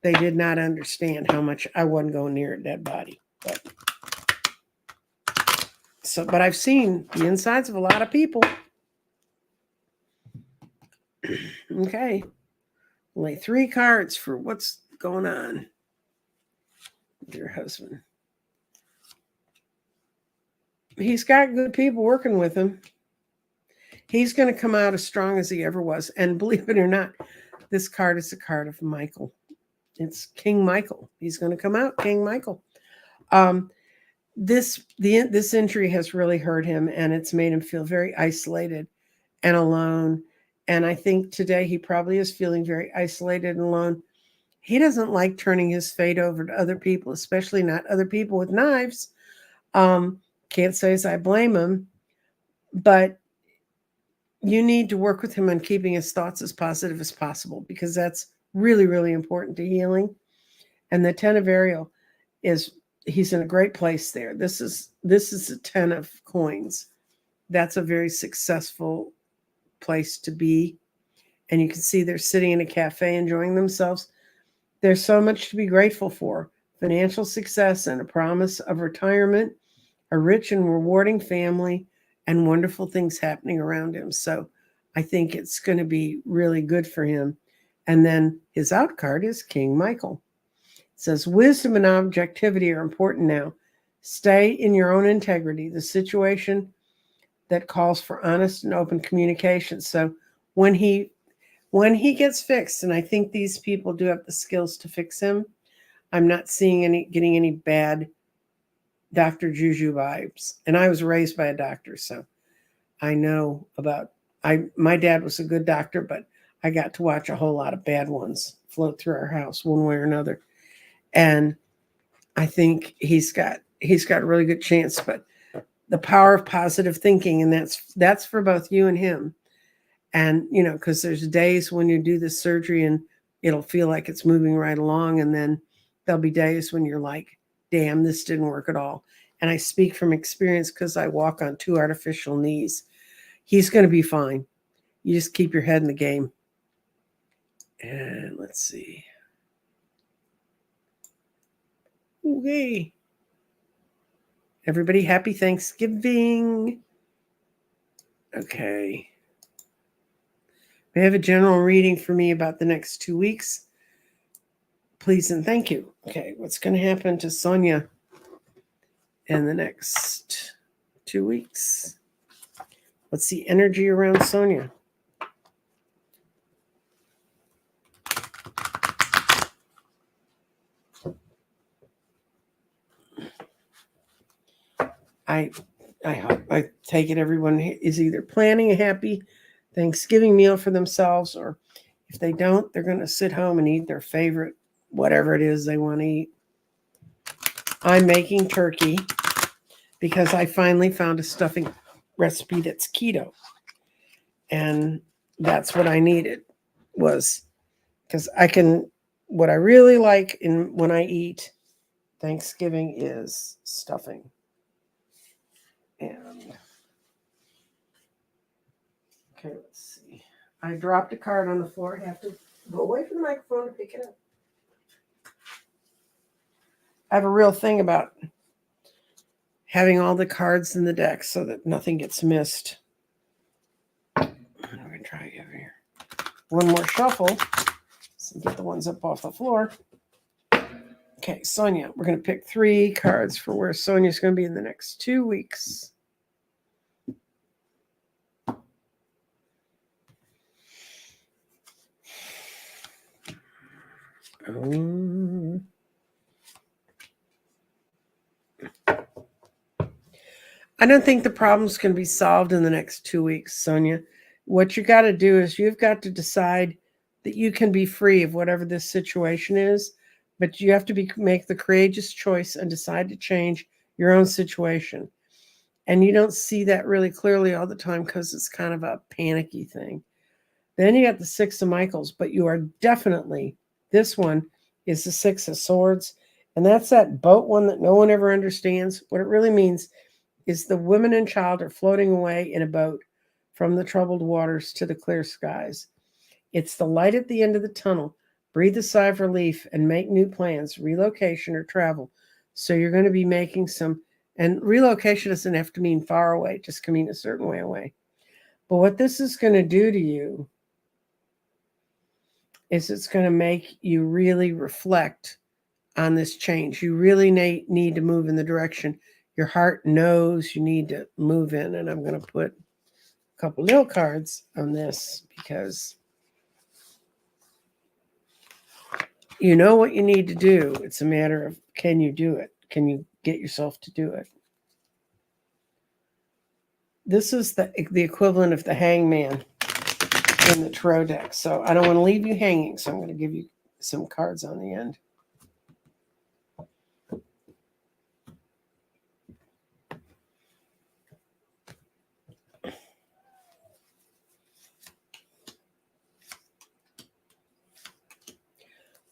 They did not understand how much I wasn't going near a dead body. But I've seen the insides of a lot of people. Okay. Only 3 cards for what's going on with your husband. He's got good people working with him. He's going to come out as strong as he ever was. And believe it or not, this card is a card of Michael. It's King Michael. He's going to come out King Michael. This injury has really hurt him, and it's made him feel very isolated and alone. And I think today he probably is feeling very isolated and alone. He doesn't like turning his fate over to other people, especially not other people with knives. Can't say as I blame him, but you need to work with him on keeping his thoughts as positive as possible, because that's really, really important to healing. And the 10 of Ariel he's in a great place there. This is a 10 of coins. That's a very successful place to be. And you can see they're sitting in a cafe enjoying themselves. There's so much to be grateful for. Financial success and a promise of retirement, a rich and rewarding family, and wonderful things happening around him. So I think it's going to be really good for him. And then his out card is King Michael. It says, wisdom and objectivity are important now. Stay in your own integrity. The situation that calls for honest and open communication. So when he gets fixed, and I think these people do have the skills to fix him, I'm not getting any bad Dr. Juju vibes. And I was raised by a doctor, so I know my dad was a good doctor, but I got to watch a whole lot of bad ones float through our house one way or another. And I think he's got a really good chance, but the power of positive thinking, and that's for both you and him. And, because there's days when you do this surgery and it'll feel like it's moving right along. And then there'll be days when you're like, damn, this didn't work at all. And I speak from experience because I walk on 2 artificial knees. He's going to be fine. You just keep your head in the game. And let's see. Okay. Everybody, happy Thanksgiving. Okay. We have a general reading for me about the next 2 weeks. Please and thank you. Okay, what's going to happen to Sonia in the next 2 weeks? What's the energy around Sonia? I take it everyone is either planning a happy Thanksgiving meal for themselves, or if they don't, they're going to sit home and eat their favorite, whatever it is they want to eat. I'm making turkey because I finally found a stuffing recipe that's keto. And that's what I needed, was because what I really like when I eat Thanksgiving is stuffing. And Okay, let's see. I dropped a card on the floor. I have to go away from the microphone to pick it up. I have a real thing about having all the cards in the deck so that nothing gets missed. I'm going to try over here. One more shuffle. So get the ones up off the floor. Okay, Sonia, we're going to pick 3 cards for where Sonia's going to be in the next 2 weeks. I don't think the problem's going to be solved in the next 2 weeks, Sonia. What you got to do is you've got to decide that you can be free of whatever this situation is, but you have to make the courageous choice and decide to change your own situation. And you don't see that really clearly all the time because it's kind of a panicky thing. Then you got the 6 of Michaels, but you are definitely, this one is the 6 of Swords. And that's that boat one that no one ever understands. What it really means is the woman and child are floating away in a boat from the troubled waters to the clear skies. It's the light at the end of the tunnel. Breathe a sigh of relief and make new plans, relocation or travel. So you're going to be making some, and relocation doesn't have to mean far away, it just can mean a certain way away. But what this is going to do to you is it's going to make you really reflect on this change. You really need to move in the direction your heart knows you need to move in. And I'm going to put a couple little cards on this because you know what you need to do. It's a matter of, can you do it? Can you get yourself to do it? This is the equivalent of the hangman in the tarot deck. So I don't want to leave you hanging. So I'm going to give you some cards on the end.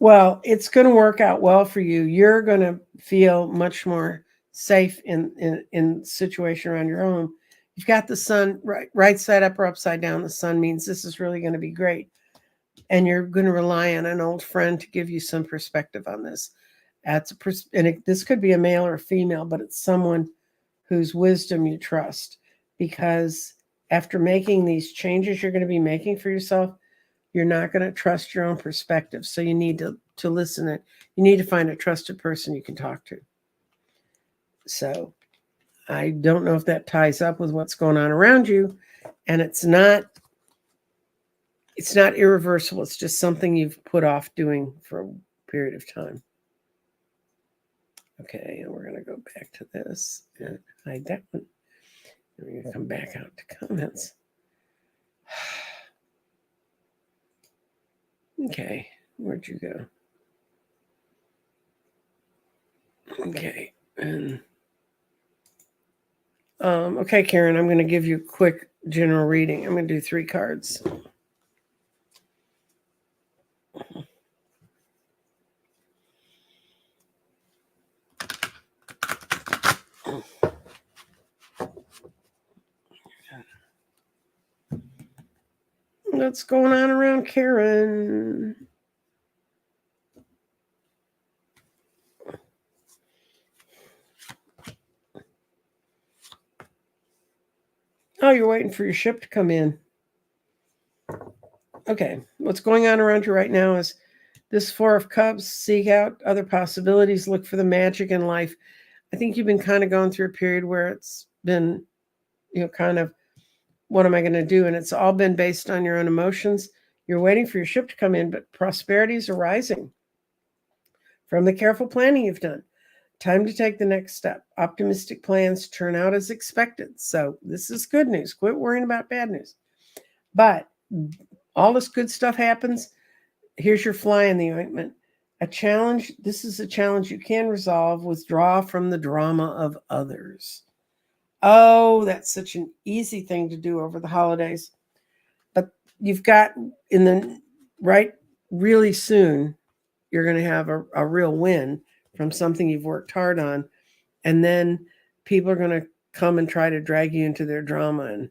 Well, it's going to work out well for you. You're going to feel much more safe in situation around your home. You've got the sun right side up or upside down. The sun means this is really going to be great. And you're going to rely on an old friend to give you some perspective on this. This could be a male or a female, but it's someone whose wisdom you trust. Because after making these changes you're going to be making for yourself, you're not going to trust your own perspective. So you need to listen. You need to find a trusted person you can talk to. So I don't know if that ties up with what's going on around you. And it's not irreversible. It's just something you've put off doing for a period of time. Okay, and we're going to go back to this and hide that one. And we're going to come back out to comments. Okay, where'd you go? Okay, and okay, Karen, I'm going to give you a quick general reading. I'm going to do 3 cards. What's going on around Karen? Oh, you're waiting for your ship to come in. Okay, what's going on around you right now is this 4 of Cups. Seek out other possibilities. Look for the magic in life. I think you've been kind of going through a period where it's been, kind of, what am I going to do? And it's all been based on your own emotions. You're waiting for your ship to come in, but prosperity is arising from the careful planning you've done. Time to take the next step. Optimistic plans turn out as expected. So this is good news. Quit worrying about bad news. But all this good stuff happens. Here's your fly in the ointment. A challenge. This is a challenge you can resolve. Withdraw from the drama of others. Oh, that's such an easy thing to do over the holidays. But you've got really soon, you're going to have a real win from something you've worked hard on. And then people are going to come and try to drag you into their drama. And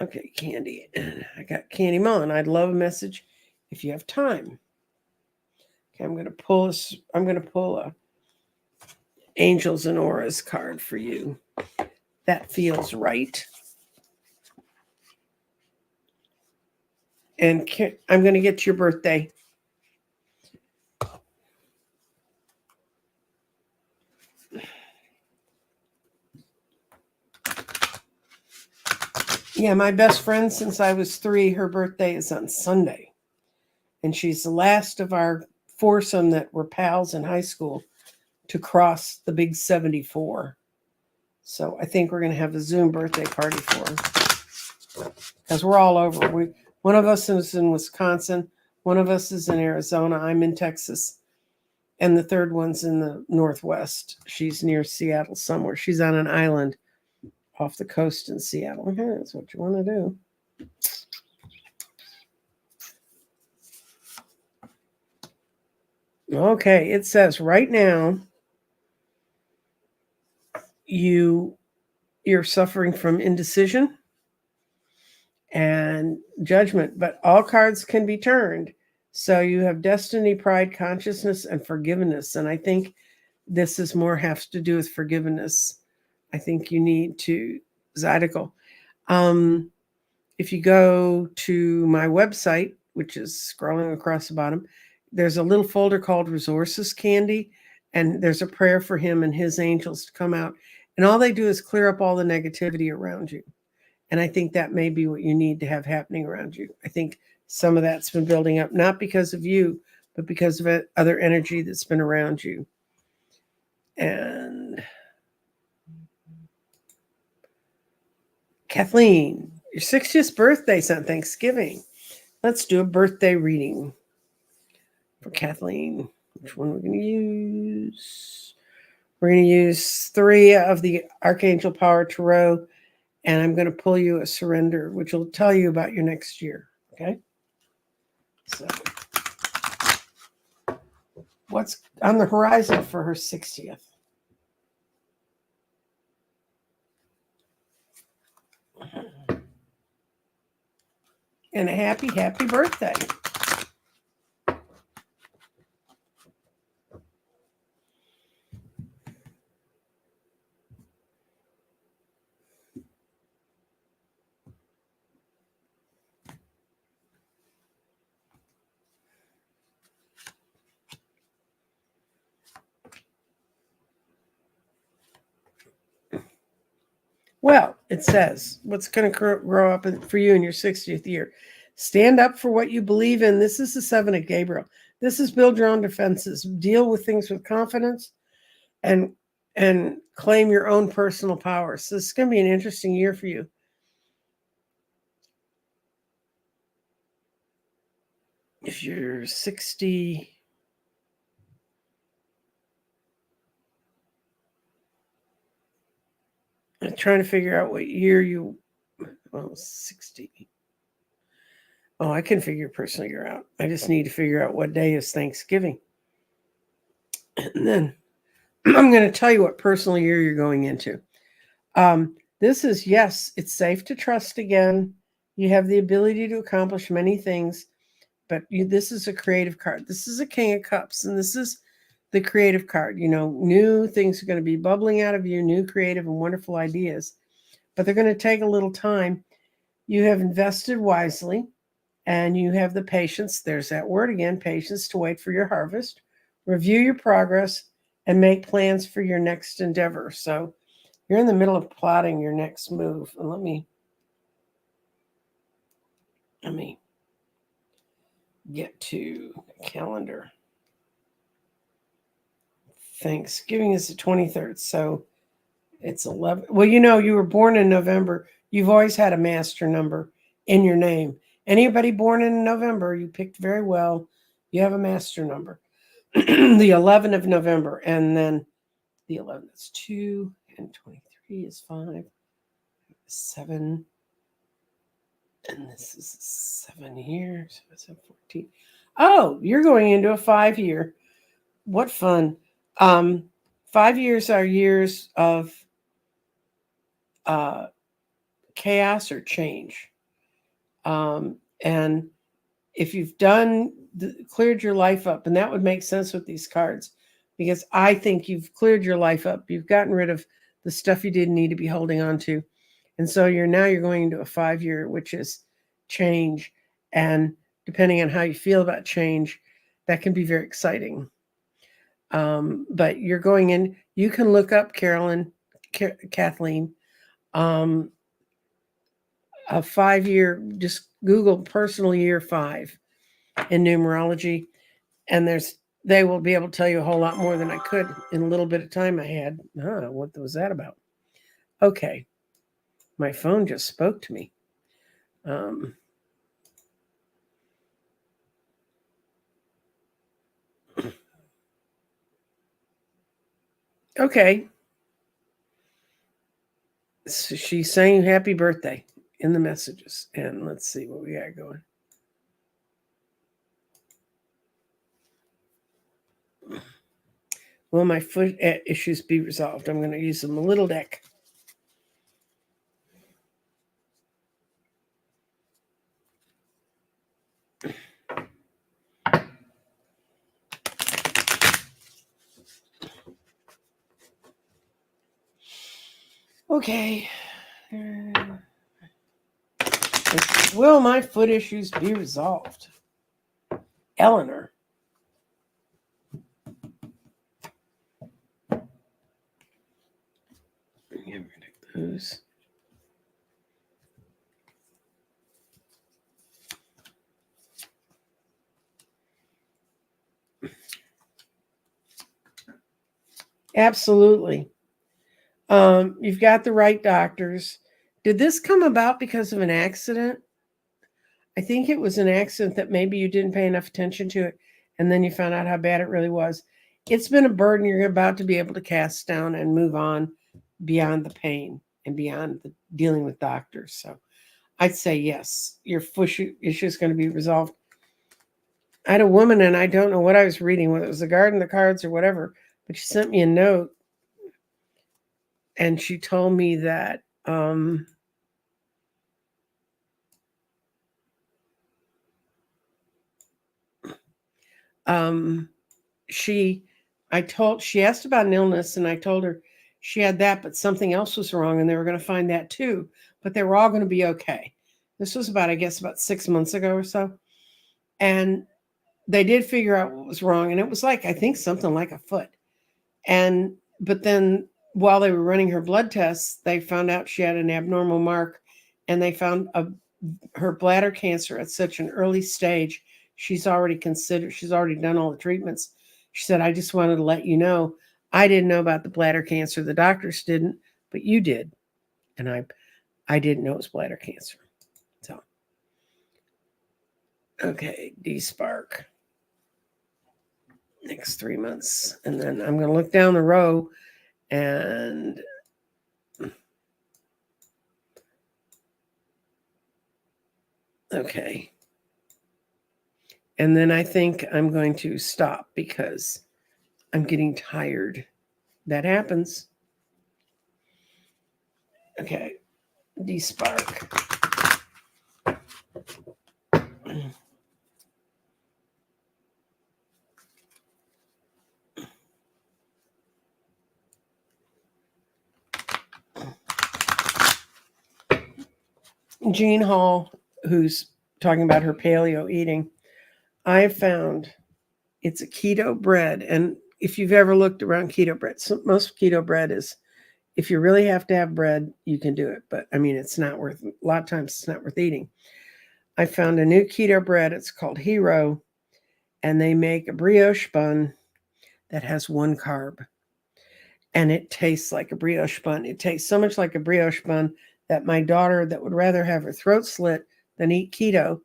Okay, Candy. I got Candy Mullen. I'd love a message if you have time. Okay, I'm gonna pull a Angels and Auras card for you. That feels right. And I'm gonna get to your birthday. Yeah, my best friend since I was 3, her birthday is on Sunday. And she's the last of our foursome that were pals in high school to cross the big 74. So I think we're going to have a Zoom birthday party for her because we're all over. One of us is in Wisconsin, one of us is in Arizona, I'm in Texas, and the third one's in the Northwest. She's near Seattle somewhere. She's on an island off the coast in Seattle. Okay, that's what you want to do. Okay, it says right now you're suffering from indecision and judgment, but all cards can be turned. So you have destiny, pride, consciousness, and forgiveness. And I think this is more has to do with forgiveness. I think you need to Zydeco. If you go to my website, which is scrolling across the bottom, there's a little folder called Resources Candy, and there's a prayer for him and his angels to come out. And all they do is clear up all the negativity around you. And I think that may be what you need to have happening around you. I think some of that's been building up, not because of you, but because of other energy that's been around you. And Kathleen, your 60th birthday's on Thanksgiving. Let's do a birthday reading for Kathleen. Which one are we going to use? We're going to use 3 of the Archangel Power Tarot, and I'm going to pull you a surrender, which will tell you about your next year. Okay? So, what's on the horizon for her 60th? And a happy, happy birthday. Well, it says, what's going to grow up for you in your 60th year? Stand up for what you believe in. This is the 7 of Gabriel. This is build your own defenses. Deal with things with confidence and claim your own personal power. So this is going to be an interesting year for you. If you're 60, I'm trying to figure out what year 60. Oh, I can figure personal year out. I just need to figure out what day is Thanksgiving. And then I'm going to tell you what personal year you're going into. This is, yes, it's safe to trust again. You have the ability to accomplish many things, but this is a creative card. This is a King of Cups, and this is the creative card. You know, new things are going to be bubbling out of you, new creative and wonderful ideas, but they're going to take a little time. You have invested wisely, and you have the patience. There's that word again, patience, to wait for your harvest. Review your progress and make plans for your next endeavor. So you're in the middle of plotting your next move. And let me get to the calendar. Thanksgiving is the 23rd, so it's 11. Well, you know, you were born in November. You've always had a master number in your name. Anybody born in November, you picked very well. You have a master number. The 11th of November, and then the 11th is 2, and 23 is 5, 7, and this is 7 here, so it's 14. Oh, you're going into a 5-year. What fun. 5 years are years of chaos or change. And if you've cleared your life up, and that would make sense with these cards, because I think you've cleared your life up. You've gotten rid of the stuff you didn't need to be holding on to. And so you're going into a 5-year, which is change. And depending on how you feel about change, that can be very exciting. But you're going in, you can look up Kathleen, a 5-year, just Google personal year 5 in numerology. And they will be able to tell you a whole lot more than I could in a little bit of time I had. What was that about? Okay. My phone just spoke to me. Okay. So she's saying happy birthday in the messages. And let's see what we got going. Will my foot issues be resolved? I'm going to use a little deck. Okay. Will my foot issues be resolved? Eleanor. Those. Absolutely. You've got the right doctors. Did this come about because of an accident? I think it was an accident that maybe you didn't pay enough attention to it, and then you found out how bad it really was. It's been a burden you're about to be able to cast down and move on beyond the pain and beyond the dealing with doctors. So I'd say yes, your foot issue is going to be resolved. I had a woman, and I don't know what I was reading, whether it was the garden, the cards, or whatever, but she sent me a note, and she told me that she asked about an illness, and I told her she had that, but something else was wrong, and they were going to find that too, but they were all going to be okay. This was about 6 months ago or so. And they did figure out what was wrong. And it was I think something like a foot. But then while they were running her blood tests, they found out she had an abnormal mark, and they found her bladder cancer at such an early stage. She's already done all the treatments. She said, I just wanted to let you know, I didn't know about the bladder cancer. The doctors didn't, but you did. And I didn't know it was bladder cancer. So, okay, D-Spark. Next 3 months. And then I'm going to look down the row and okay. And then I think I'm going to stop because I'm getting tired. That happens. Okay. D-Spark. Jean Hall, who's talking about her paleo eating, I found it's a keto bread. And if you've ever looked around keto bread, most keto bread is, if you really have to have bread, you can do it. But I mean, a lot of times it's not worth eating. I found a new keto bread. It's called Hero. And they make a brioche bun that has 1 carb. And it tastes like a brioche bun. It tastes so much like a brioche bun that my daughter, that would rather have her throat slit than eat keto,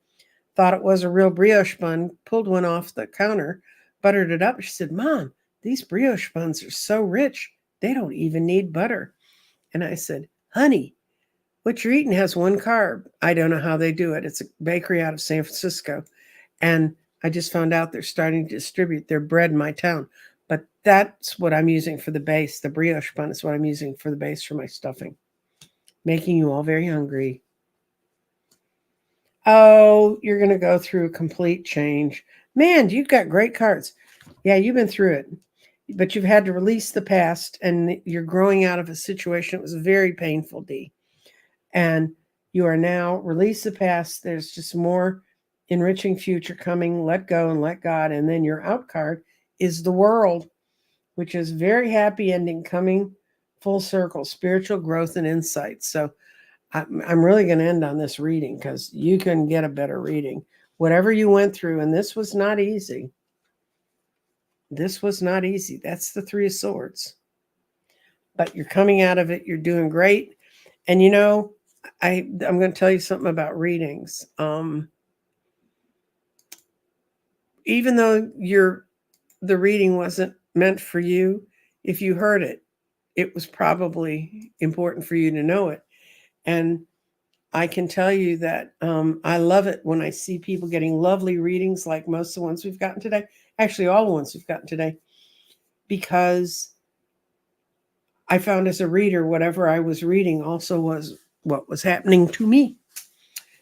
thought it was a real brioche bun, pulled one off the counter, buttered it up. She said, Mom, these brioche buns are so rich, they don't even need butter. And I said, honey, what you're eating has 1 carb. I don't know how they do it. It's a bakery out of San Francisco. And I just found out they're starting to distribute their bread in my town. But that's what I'm using for the base. The brioche bun is what I'm using for the base for my stuffing. making you all very hungry. Oh, you're going to go through a complete change. Man, you've got great cards. Yeah, you've been through it, but you've had to release the past and you're growing out of a situation that was very painful, D. And you are now release the past. There's just more enriching future coming. Let go and let God. And then your out card is the world, which is very happy ending coming full circle, spiritual growth and insight. So I'm really going to end on this reading because you can get a better reading. Whatever you went through, and this was not easy. This was not easy. That's the Three of Swords. But you're coming out of it. You're doing great. And you know, I'm going to tell you something about readings. Even though the reading wasn't meant for you, if you heard it, it was probably important for you to know it. And I can tell you that I love it when I see people getting lovely readings like most of the ones we've gotten today. Actually, all the ones we've gotten today. Because I found as a reader, whatever I was reading also was what was happening to me.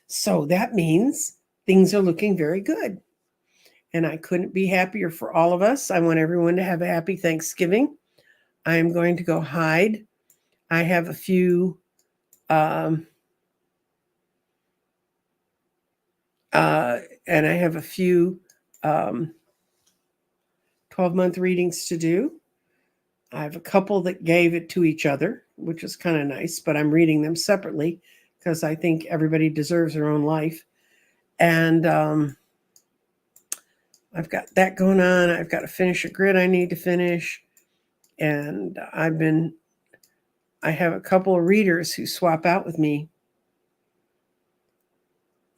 So that means things are looking very good. And I couldn't be happier for all of us. I want everyone to have a happy Thanksgiving. I am going to go hide. I have a few and I have a few 12-month readings to do. I have a couple that gave it to each other, which is kind of nice, but I'm reading them separately because I think everybody deserves their own life. And I've got that going on. I've got to finish a grid I need to finish. And I have a couple of readers who swap out with me.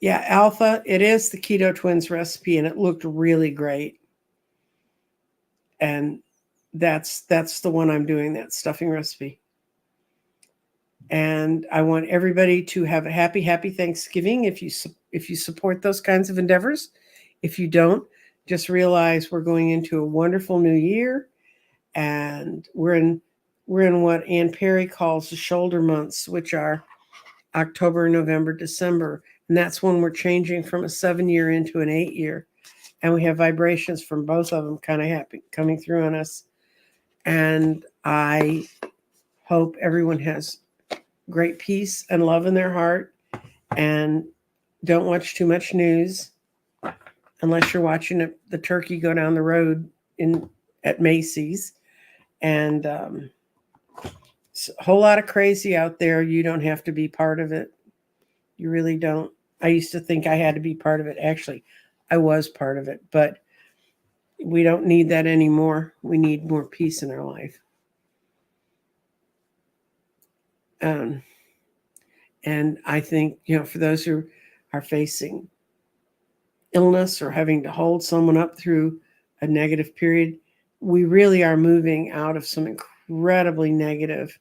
Yeah, Alpha, it is the Keto Twins recipe, and it looked really great. And that's the one I'm doing, that stuffing recipe. And I want everybody to have a happy Thanksgiving if you support those kinds of endeavors. If you don't, just realize we're going into a wonderful new year, and we're in what Ann Perry calls the shoulder months, which are October, November, December. And that's when we're changing from a 7-year into an 8-year. And we have vibrations from both of them kind of coming through on us. And I hope everyone has great peace and love in their heart. And don't watch too much news unless you're watching the turkey go down the road at Macy's. And a whole lot of crazy out there. You don't have to be part of it. You really don't. I used to think I had to be part of it. Actually, I was part of it, but we don't need that anymore. We need more peace in our life. And I think, for those who are facing illness or having to hold someone up through a negative period, we really are moving out of some incredibly negative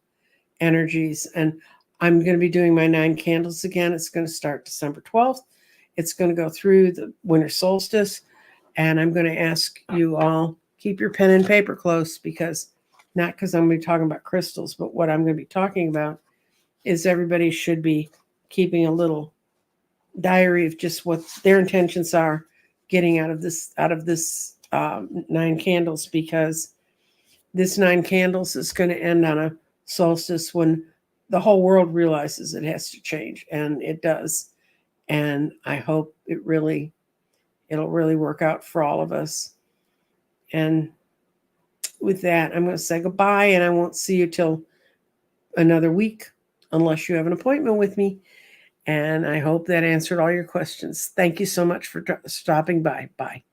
energies. And I'm going to be doing my 9 candles again. It's going to start December 12th. It's going to go through the winter solstice. And I'm going to ask you all, keep your pen and paper close, because not because I'm going to be talking about crystals, but what I'm going to be talking about is everybody should be keeping a little diary of just what their intentions are getting out of this 9 candles, because this 9 candles is going to end on a solstice when the whole world realizes it has to change, and it does. And I hope it'll really work out for all of us. And with that, I'm going to say goodbye, and I won't see you till another week unless you have an appointment with me. And I hope that answered all your questions. Thank you so much for stopping by. Bye.